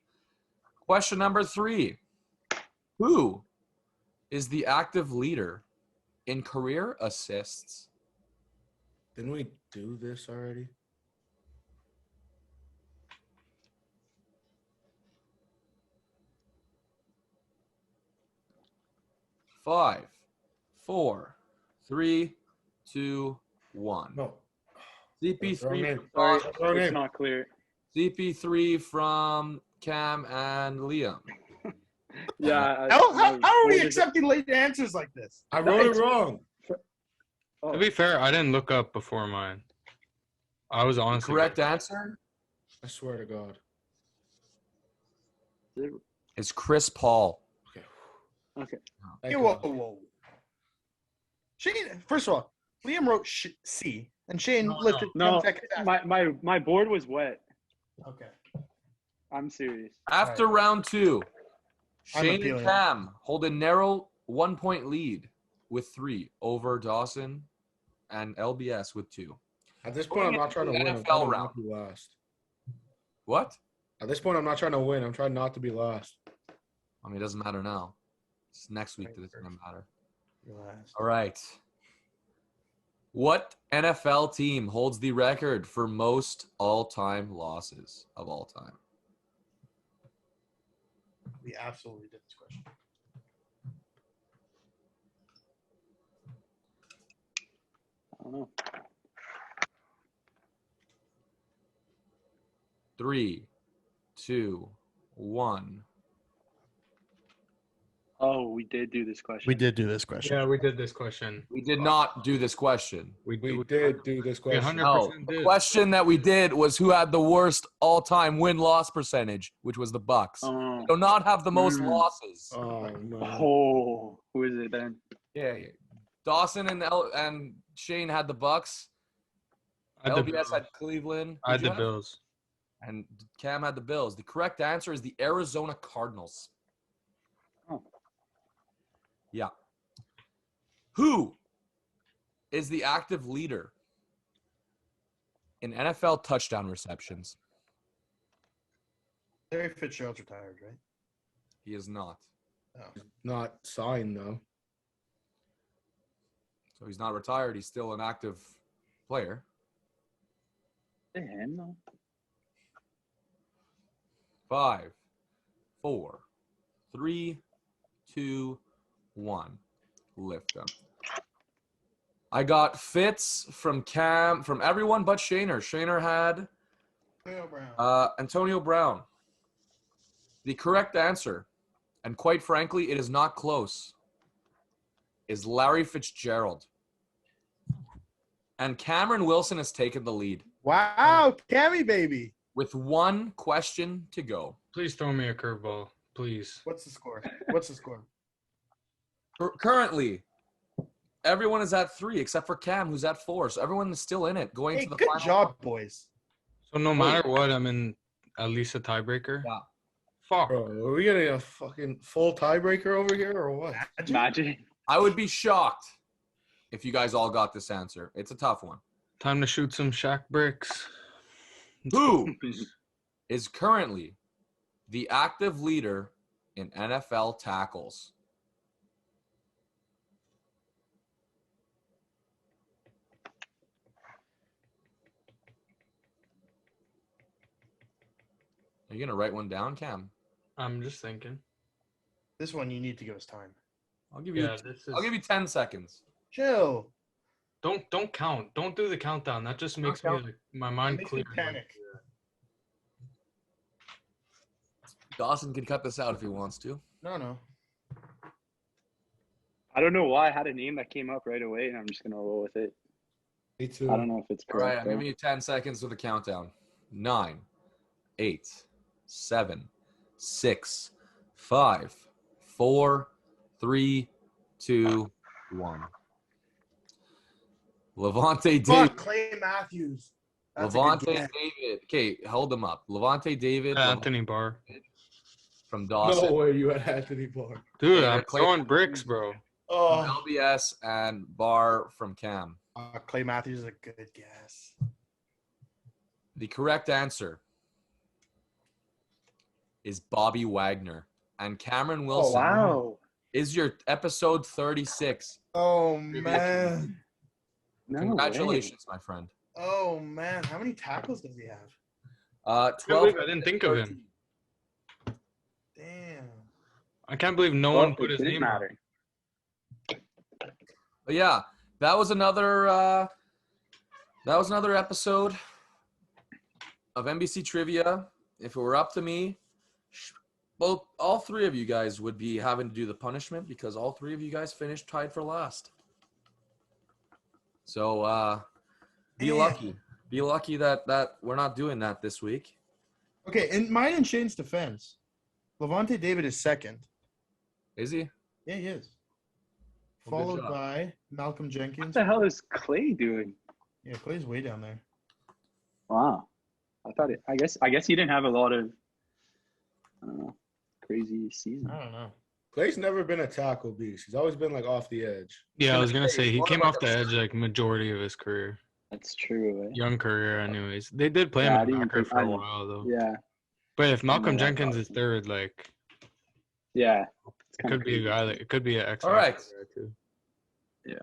A: Question number 3. Who is the active leader in career assists?
F: Didn't we do this already?
A: Five, 4, 3, 2, 1.
F: No.
A: CP3 from
D: Sorry,
A: Dawson.
F: Wrong
D: it's
F: name.
D: not clear.
A: CP3 from Cam and Liam.
D: Yeah.
C: how are we accepting late answers like this?
F: I wrote it wrong.
E: To be fair, I didn't look up before mine. I was honestly
A: Correct answer
F: I swear to God.
A: is Chris Paul.
D: Okay.
F: Thank
C: Hey,
F: you.
C: whoa. Shane, first of all, Liam wrote C, and Shane lifted
D: No,
C: 10 seconds after.
D: my board was wet.
C: Okay.
D: I'm serious.
A: After round 2,
C: I'm
A: Shane and
C: appealing.
A: Cam hold a narrow 1-point lead with 3 over Dawson and LBS with 2.
F: At this point, I'm not trying to win. I'm
A: NFL
F: trying to
A: round.
F: not be last.
A: What?
F: At this point, I'm not trying to win. I'm trying not to be last.
A: I mean, it doesn't matter now. It's next week that it's going to matter.
C: Relax.
A: All right. What NFL team holds the record for most all-time losses of all time?
C: We absolutely did this question.
D: I don't know.
A: 3, 2, 1.
D: Oh, we did do this question.
C: We did do this question.
E: Yeah, we did this question.
A: We did not do this question.
F: We did do this
E: We
F: question.
E: 100%
A: No, the
E: did.
A: question that we did was who had the worst all-time win-loss percentage, which was the Bucks.
D: Oh,
A: Do not have the most
D: Mm.
A: losses.
F: Oh, man.
D: oh, who is it then?
A: Yeah. Dawson and Shane had the Bucks.
E: I had the
A: LBS
E: Bills.
A: had Cleveland.
E: I had
A: Who'd you
E: the
A: have?
E: Bills.
A: And Cam had the Bills. The correct answer is the Arizona Cardinals.
D: Oh.
A: Yeah. Who is the active leader in NFL touchdown receptions?
C: Larry Fitzgerald's retired, right?
A: He is not.
F: Not signed, though.
A: So he's not retired. He's still an active player.
D: Is it him though?
A: 5, 4, 3, 2, 1. Lift them. I got Fitz from Cam, from everyone but Shaner. Shaner had Antonio Brown. The correct answer, and quite frankly, it is not close, is Larry Fitzgerald. And Cameron Wilson has taken the lead
C: Wow, Cammy baby.
A: with one question to go.
E: Please throw me a curveball, please.
C: What's the score? What's the score?
A: Currently, everyone is at 3 except for Cam, who's at 4. So everyone is still in it, going
C: Hey,
A: to the
C: good
A: final.
C: job, boys.
E: So no matter what, I'm in at least a tiebreaker.
A: Yeah.
E: Fuck.
F: Bro, are we getting a fucking full tiebreaker over here or what?
D: Imagine.
A: I would be shocked if you guys all got this answer. It's a tough one.
E: Time to shoot some Shaq bricks.
A: Who is currently the active leader in NFL tackles? Are you going to write one down, Cam?
E: I'm just thinking.
C: This one you need to give us time.
A: I'll give you
E: Yeah, this is.
A: I'll give you 10 seconds.
C: Chill.
E: Don't count. Don't do the countdown. That just makes me
C: count.
E: like my mind
C: Makes me
E: clear.
C: panic.
A: Dawson can cut this out if he wants to.
C: No.
D: I don't know why I had a name that came up right away, and I'm just gonna roll with it.
F: Me too.
D: I don't know if it's
A: All right,
D: correct.
A: I'm
D: though.
A: giving you 10 seconds with the countdown. 9, 8, 7, 6, 5, 4, 3, 2, 1. Levante David.
C: Fuck, Clay Matthews. That's a good
A: Levante
C: guess.
A: David. Okay, hold them up. Levante David
E: Anthony Barr.
A: from Dawson.
F: No way you had Anthony Barr.
E: Dude,
A: Yeah,
E: I'm
A: Clay-
E: throwing bricks, bro.
C: Oh,
A: LBS and Barr from Cam.
C: Clay Matthews is a good guess.
A: The correct answer is Bobby Wagner. And Cameron
D: Oh
A: Wilson
D: wow!
A: is your episode 36.
C: Oh man.
D: No
A: Congratulations, my friend.
C: Oh man. How many tackles does he have?
E: I can't
A: 12.
E: believe I didn't think of him.
C: Damn.
E: I can't believe no
D: Way.
E: one
D: Well,
E: put
D: it
E: his
D: didn't
E: name out.
D: matter.
A: But yeah, that was another episode of NBC Trivia. If it were up to me, well, all 3 of you guys would be having to do the punishment because all 3 of you guys finished tied for last. So be
C: Man.
A: lucky. Be lucky that we're not doing that this week.
C: Okay, in mine and Shane's defense, Levante David is second.
A: Is he?
C: Yeah, he is.
A: Well, good
C: Followed
A: job.
C: by Malcolm
D: What
C: Jenkins.
D: the hell is Clay doing?
C: Yeah, Clay's way down there.
D: Wow. I thought it. I guess he didn't have a lot of crazy season.
C: I don't know.
F: Clay's never been a tackle beast. He's always been like off the edge.
E: Yeah, I was gonna say he
A: One of
E: came
A: my
E: off the edge like majority of his career,
D: That's true. Eh?
E: young career, anyways. They did play
D: Yeah, I
E: him
D: didn't
E: at backer
D: think-
E: for
D: I
E: a
D: didn't-
E: while though.
D: Yeah.
E: But if Malcolm
D: that
E: Jenkins is
D: awesome.
E: third, like
D: Yeah. It's
E: it
D: kinda
E: could be a
D: crazy.
E: guy that it could be an X.
A: All right.
E: factor there, too.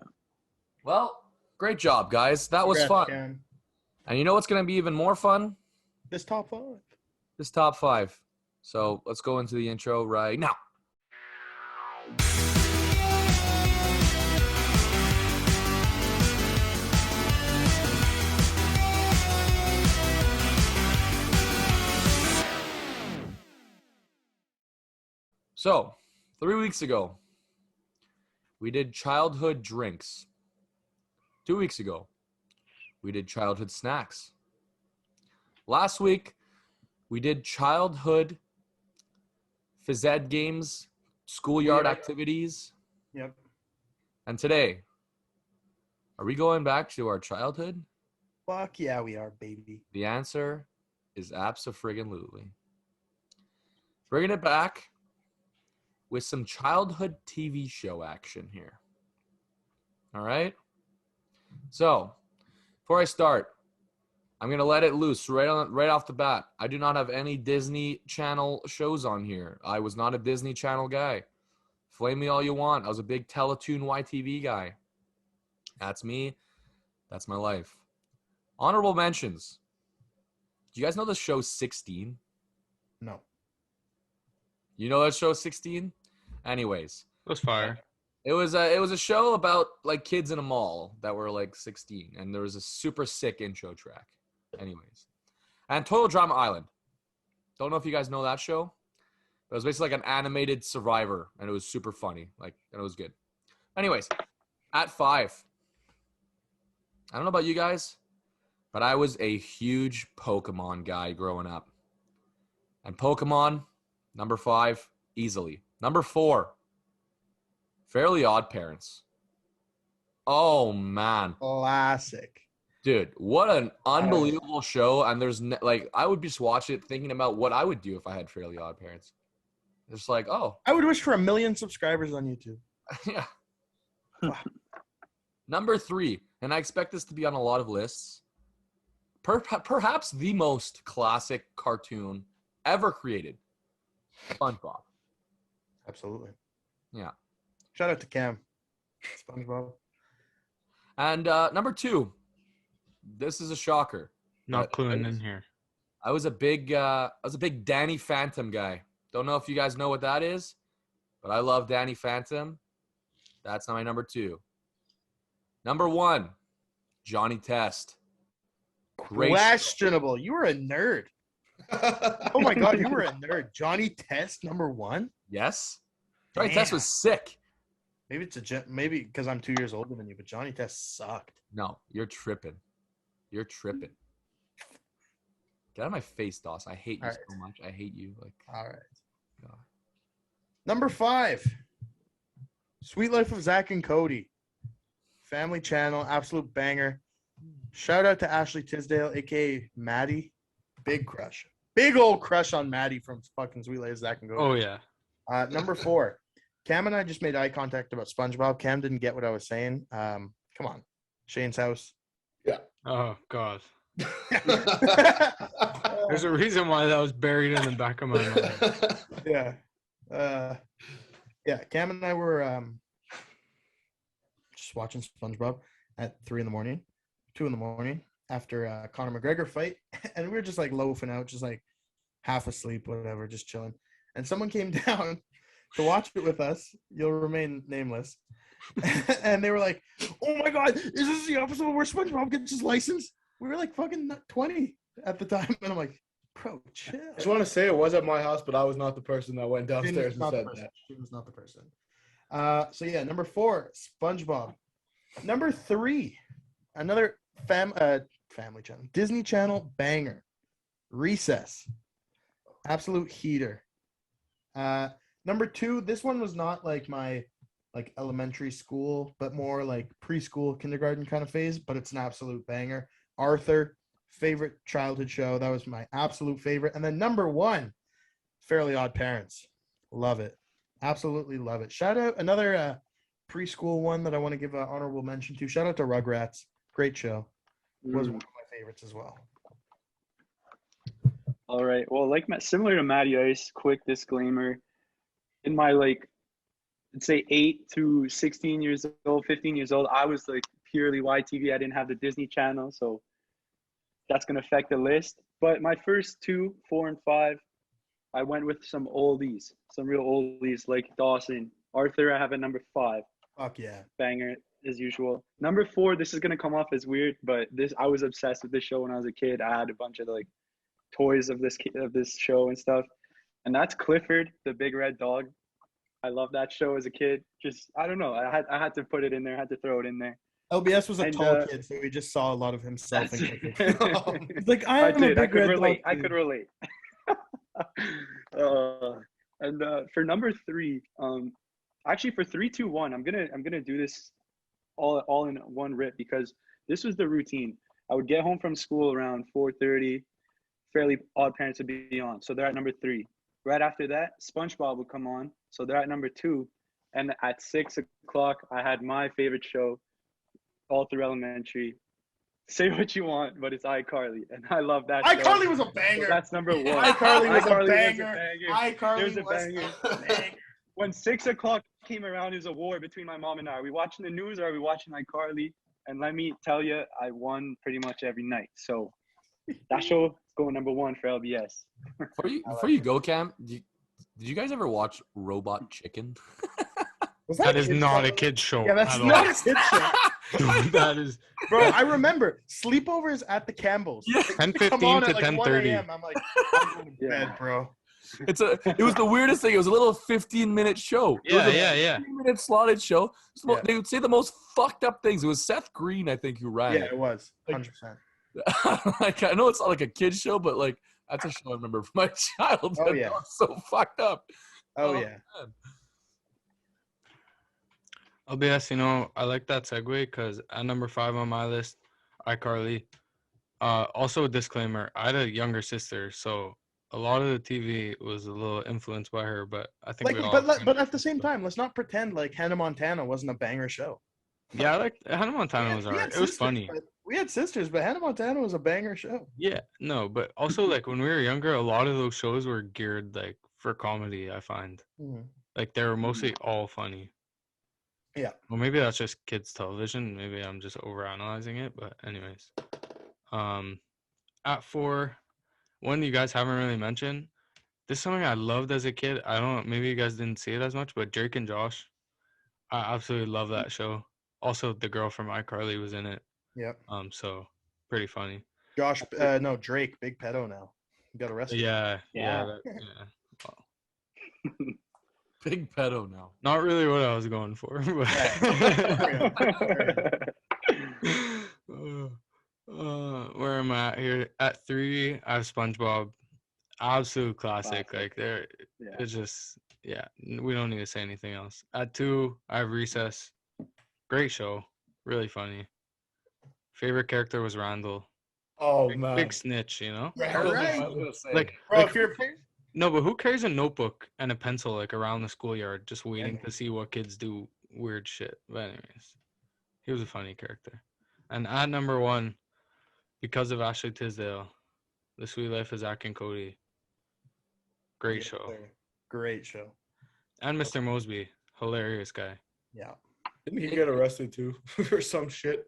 A: Well, great job, guys. That was
C: Congrats,
A: fun.
C: Cam.
A: And you know what's going to be even more fun?
C: This top 5.
A: This top 5. So let's go into the intro right now. So 3 weeks ago, we did childhood drinks. 2 weeks ago, we did childhood snacks. Last week, we did childhood phys ed games, schoolyard activities.
C: Yep.
A: And today, are we going back to our childhood?
C: Fuck yeah, we are, baby.
A: The answer is abso-friggin-lutely. Bringing it back with some childhood TV show action here. All right? So, before I start, I'm going to let it loose right off the bat. I do not have any Disney Channel shows on here. I was not a Disney Channel guy. Flame me all you want. I was a big Teletoon YTV guy. That's me. That's my life. Honorable mentions. Do you guys know the show 16?
C: No.
A: You know that show 16? Anyways.
E: It was fire.
A: It was a show about like kids in a mall that were like 16, and there was a super sick intro track. Anyways. And Total Drama Island. Don't know if you guys know that show. It was basically like an animated Survivor, and it was super funny. Like, and it was good. Anyways, at 5. I don't know about you guys, but I was a huge Pokemon guy growing up. And Pokemon, number 5, easily. Number 4, Fairly Odd Parents. Oh, man.
C: Classic.
A: Dude, what an unbelievable show. And there's, I would just watch it thinking about what I would do if I had Fairly Odd Parents. It's like, oh.
C: I would wish for 1 million subscribers on YouTube.
A: Yeah. Number 3, and I expect this to be on a lot of lists, perhaps the most classic cartoon ever created, SpongeBob.
C: Absolutely.
A: Yeah.
C: Shout out to Cam. SpongeBob.
A: And number 2, this is a shocker.
E: Not cluing in here.
A: I was a big Danny Phantom guy. Don't know if you guys know what that is, but I love Danny Phantom. That's my number 2. Number 1, Johnny Test. Great
C: Questionable. You were a nerd. Oh my God, you were a nerd. Johnny Test, number 1?
A: Yes. Johnny Test was sick.
C: Maybe maybe because I'm 2 years older than you, but Johnny Test sucked.
A: No, you're tripping. You're tripping. Get out of my face, Doss. I hate you so much. I hate you. Like.
C: All right.
A: God.
C: Number 5, Sweet Life of Zach and Cody. Family Channel, absolute banger. Shout out to Ashley Tisdale, aka Maddie. Big crush. Big old crush on Maddie from fucking Sweet Life of Zach and Cody.
E: Oh, yeah.
C: Number 4, Cam and I just made eye contact about SpongeBob. Cam didn't get what I was saying. Come on. Shane's house.
F: Yeah.
E: Oh, God. There's a reason why that was buried in the back of my mind.
C: Yeah. Cam and I were just watching SpongeBob at 3 a.m, 2 a.m, after Conor McGregor fight. And we were just like loafing out, just like half asleep, whatever, just chilling. And someone came down to watch it with us. You'll remain nameless. And they were like, oh my God, is this the episode where SpongeBob gets his license? We were like fucking 20 at the time. And I'm like, bro, chill.
F: I just want to say it was at my house, but I was not the person that went downstairs and said that.
C: She was not the person. So yeah, number 4, SpongeBob. Number 3, another family channel, Disney Channel banger, Recess. Absolute heater. Number 2, this one was not like my elementary school, but more like preschool, kindergarten kind of phase, but it's an absolute banger. Arthur, favorite childhood show. That was my absolute favorite. And then number 1, Fairly Odd Parents. Love it. Absolutely love it. Shout out another preschool one that I want to give an honorable mention to. Shout out to Rugrats. Great show. It was one of my favorites as well.
D: All right. Well, similar to Matty Ice, quick disclaimer. In my let's say 8 to 16 years old, 15 years old, I was purely YTV. I didn't have the Disney Channel, so that's going to affect the list. But my first 2, 4, and 5, I went with some oldies, some real oldies like Dawson. Arthur, I have at number 5.
C: Fuck yeah.
D: Banger as usual. Number 4, this is going to come off as weird, but I was obsessed with this show when I was a kid. I had a bunch of toys of this show and stuff. And that's Clifford, the big red dog. I love that show as a kid. Just I don't know. I had to put it in there. I had to throw it in there.
C: LBS was a
D: And,
C: tall kid, so he just saw a lot of himself in cricket.
D: it.
C: He's like,
D: I
C: I'm a
D: did. I
C: big
D: could
C: red
D: relate.
C: dog
D: I could relate. And for number 3, actually for 3, 2, 1, I'm gonna do this all in one rip because this was the routine. I would get home from school around 4:30. Fairly Odd Parents would be on, so they're at number 3. Right after that, SpongeBob would come on, so they're at number 2. And at 6 o'clock, I had my favorite show all through elementary. Say what you want, but it's iCarly, and I love that show.
C: iCarly was a banger.
D: So that's number 1.
C: iCarly was a banger.
D: It
C: iCarly
D: was a
C: was
D: banger.
C: a banger.
D: When 6 o'clock came around, it was a war between my mom and I. Are we watching the news or are we watching iCarly? And let me tell you, I won pretty much every night. So that show is going number 1 for LBS.
A: Before you go, Cam, did you guys ever watch Robot Chicken?
C: Was
E: That is
C: kid
E: not
C: show?
E: a kid's show.
C: Yeah, that's
E: at all.
C: not a kid show.
E: Dude, that is
C: Bro, I remember sleepovers at the Campbells.
A: Yeah.
C: They
E: 10:15
C: come on
E: to
C: at like 1
E: 10:30.
C: a.m. I'm like, I'm going to bed, bro.
A: It was the weirdest thing. It was a little 15-minute show. It was
E: Yeah,
A: a
E: yeah.
A: 15-minute slotted show.
C: Yeah.
A: They would say the most fucked up things. It was Seth Green, I think, who ran
C: Yeah,
A: it.
C: it was 100%.
A: Like, I know it's not like a kid's show, but like that's a show I remember from my childhood.
C: Oh, yeah.
A: That was so fucked up.
C: Oh, yeah.
A: Man.
E: LBS, I like that segue because at number 5 on my list, iCarly. Also a disclaimer, I had a younger sister, so a lot of the TV was a little influenced by her, but I think
C: But at the same time, let's not pretend like Hannah Montana wasn't a banger show.
E: Yeah, I like Hannah Montana was
C: We had
E: alright. It was
C: sisters,
E: funny.
C: but we had sisters, but Hannah Montana was a banger show.
E: Yeah, no, but also like when we were younger, a lot of those shows were geared like for comedy, I find.
C: Mhm.
E: Like they were mostly all funny.
C: Yeah.
E: Well, maybe that's just kids television. Maybe I'm just overanalyzing it, but anyways. At 4, one you guys haven't really mentioned. This is something I loved as a kid. I don't know, maybe you guys didn't see it as much, but Drake and Josh. I absolutely love that show. Also, the girl from iCarly was in it.
C: Yep.
E: So pretty funny.
C: Drake, big pedo now. He got arrested.
E: Yeah.
A: Big pedo now.
E: Not really what I was going for. But where am I at here? At 3, I have SpongeBob. Absolute classic. Like it's just we don't need to say anything else. At 2, I have Recess. Great show. Really funny. Favorite character was Randall.
F: Oh man,
E: Big snitch,
C: Right.
E: Like,
C: Bro,
E: like
C: if you're
E: no, but who carries a notebook and a pencil like around the schoolyard just waiting to see what kids do weird shit? But anyways, he was a funny character. And at number 1, because of Ashley Tisdale, The Sweet Life of Zach and Cody. Great show.
C: Great show.
E: And Mr. Mosby, hilarious guy.
C: Yeah.
F: didn't he get arrested too for some shit?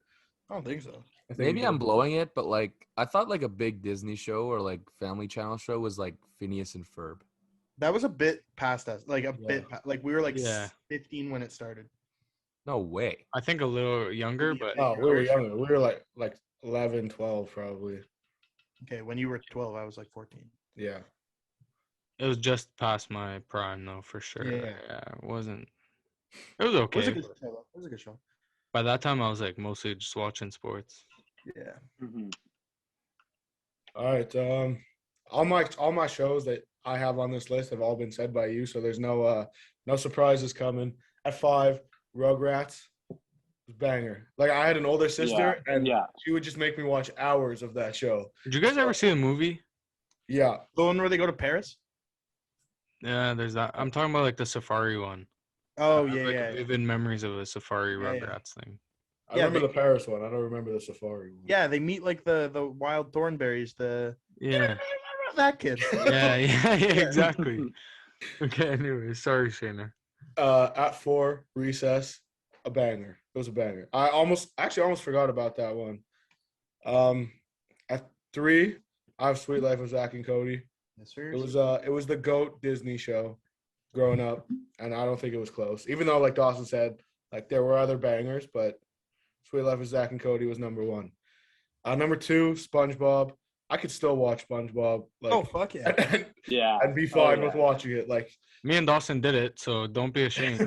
C: I don't think so.
F: I think
A: Maybe
F: he
A: I'm
F: did.
A: blowing it, but like I thought like a big Disney show or like Family Channel show was like Phineas and Ferb.
C: That was a bit past us. Like like we were like
E: Yeah.
C: 15 when it started.
A: No way.
E: I think a little younger, but
F: Oh, we were younger. We were like 11, 12 probably.
C: Okay, when you were 12, I was like 14.
F: Yeah.
E: it was just past my prime though, for sure.
C: Yeah.
E: It wasn't. It was
C: It
E: okay.
C: was a good show. Though. It was a good show.
E: By that time, I was like mostly just watching sports.
C: Yeah.
D: Mm-hmm.
F: All right. All my shows that I have on this list have all been said by you, so there's no surprises coming. At 5, Rugrats, banger. Like I had an older sister, and she would just make me watch hours of that show.
E: Did you guys ever see the movie?
F: Yeah.
C: The one where they go to Paris?
E: Yeah, there's that. I'm talking about like the Safari one.
C: Oh
E: I have,
C: yeah,
E: like,
C: yeah.
E: vivid memories of a Safari
C: Yeah, yeah.
E: Rugrats thing.
F: I
C: Yeah,
F: remember
C: they-
F: the Paris one. I don't remember the Safari one.
C: Yeah, they meet like the wild thornberries.
E: Yeah.
C: That kid.
E: yeah, exactly. Okay, anyway, sorry, Shayna.
F: At 4, Recess, a banger. It was a banger. I almost forgot about that one. At 3, I have Sweet Life of Zach and Cody.
C: Yes, sir.
F: It was the GOAT Disney show growing up, and I don't think it was close. Even though, like Dawson said, like there were other bangers, but Sweet Life of Zach and Cody was number 1. Number 2, SpongeBob. I could still watch SpongeBob. Like,
C: Oh, fuck yeah.
D: Yeah.
F: I'd be fine with watching it. Like,
E: Me and Dawson did it, so don't be ashamed.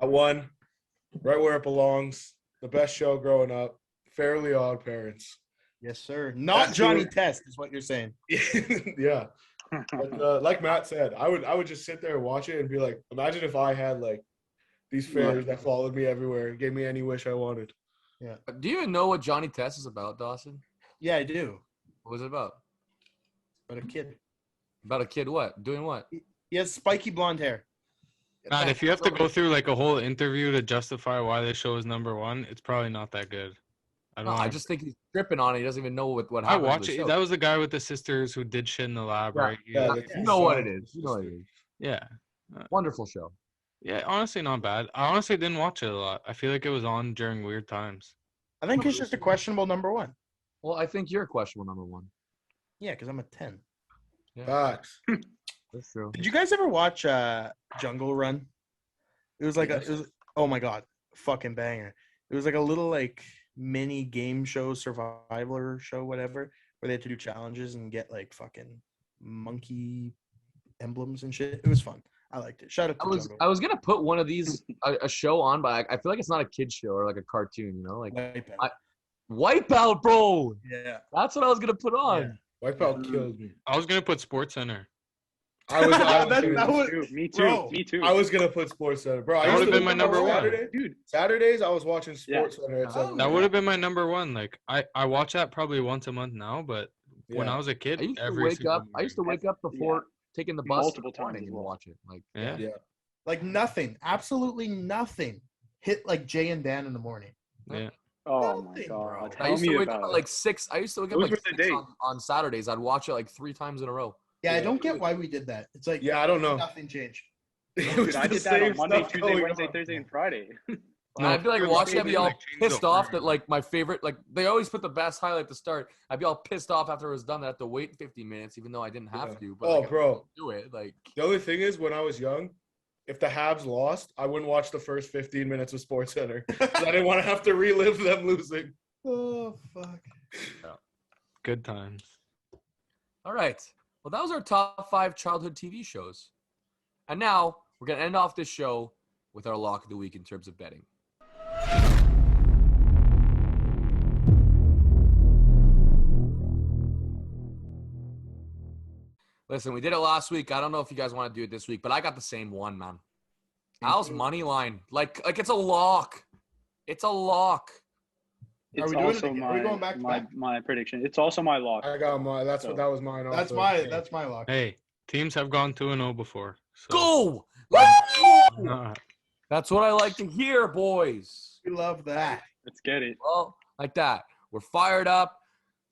F: I won, right where it belongs. The best show growing up. Fairly Odd Parents.
C: Yes, sir. Not
F: That's
C: Johnny
F: it.
C: Test is what you're saying.
F: Yeah. But, like Matt said, I would just sit there and watch it and be like, imagine if I had like these fans that followed me everywhere and gave me any wish I wanted.
C: Yeah.
A: Do you even know what Johnny Test is about, Dawson?
C: Yeah, I do.
A: What was it about?
C: But a kid.
A: About a kid what? Doing what?
C: He has spiky blonde hair.
E: Matt, if you have to go through like a whole interview to justify why this show is number one, it's probably not that good.
A: I just think he's tripping on it. He doesn't even know what
E: I
A: happened.
E: watch it. That was the guy with the sisters who did shit in the lab, right?
F: Yeah,
A: You know what it is. You know what it is.
E: Yeah.
A: Wonderful show.
E: Yeah, honestly, not bad. I honestly didn't watch it a lot. I feel like it was on during weird times.
C: I think he's just a questionable number one.
A: Well, I think you're a questionable number one.
C: Yeah, because I'm a 10.
F: Facts.
A: That's true.
C: Did you guys ever watch Jungle Run? It was like oh my god, fucking banger. It was like a little like mini game show, survivor show, whatever, where they had to do challenges and get like fucking monkey emblems and shit. It was fun. I liked it. Shout out to Jungle.
A: I was gonna put one of these a show on, but I feel like it's not a kid's show or like a cartoon, you know, like Wipeout, bro.
C: Yeah,
A: that's what I was gonna put on.
C: Yeah.
F: Wipeout killed me.
E: I was gonna put SportsCenter.
D: Me too. Me too.
F: I was gonna put SportsCenter, bro.
E: That would have been my number one.
D: Dude.
F: Saturdays I was watching SportsCenter.
C: Oh,
E: That would have been my number one. Like I watch that probably once a month now, but when I was a kid,
A: I used to wake up before taking the bus
D: multiple times
A: and watch it. Like
E: yeah.
C: like nothing, absolutely nothing hit like Jay and Dan in the morning.
E: Yeah.
D: Oh
C: Nothing,
D: my god.
C: bro.
A: I used to wake up at like 6. I used to wake up
D: Those
A: like
D: were the
A: 6
D: days.
A: on Saturdays. I'd watch it like 3 times in a row.
C: Yeah, I don't get why we did that. It's like
F: I don't know.
C: Nothing changed.
D: Dude, I did that on Monday, Tuesday, Wednesday, Thursday, and Friday.
A: No, I'd be like watching. I'd be all
E: like,
A: pissed off that like my favorite, like they always put the best highlight at the start. I'd be all pissed off after it was done. That I have to wait 50 minutes, even though I didn't have to. But like,
F: bro,
A: do it. Like
F: the only thing is, when I was young, if the Habs lost, I wouldn't watch the first 15 minutes of SportsCenter. I didn't want to have to relive them losing.
C: Oh fuck.
E: Good times.
A: all right. Well, that was our top 5 childhood TV shows, and now we're gonna end off this show with our lock of the week in terms of betting. Listen, we did it last week. I don't know if you guys want to do it this week, but I got the same one, man. Al's money line, like it's a lock. It's a lock.
D: It's
C: we doing it
D: also
C: again? Are we going back to back?
D: my prediction. It's also my lock.
F: I got my. That was mine.
C: That's
F: also.
C: that's my lock.
E: Hey, teams have gone 2-0 before. So.
A: Go! That's what I like to hear, boys.
C: We love that.
D: Let's get it.
A: Well, like that. We're fired up.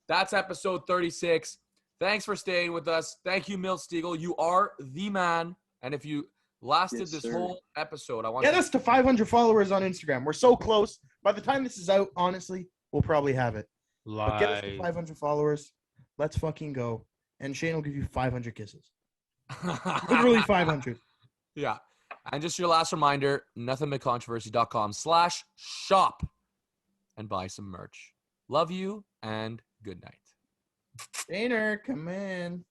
A: That's episode 36. Thanks for staying with us. Thank you, Milt Stegall. You are the man. And if you lasted this whole episode, I want
C: Get us to 500 followers on Instagram. We're so close. By the time this is out, honestly, we'll probably have it. But get us to 500 followers. Let's fucking go. And Shane will give you 500 kisses. Literally 500.
A: Yeah. And just your last reminder, nothingbutcontroversy.com/shop and buy some merch. Love you and good night.
C: Shaner, come in.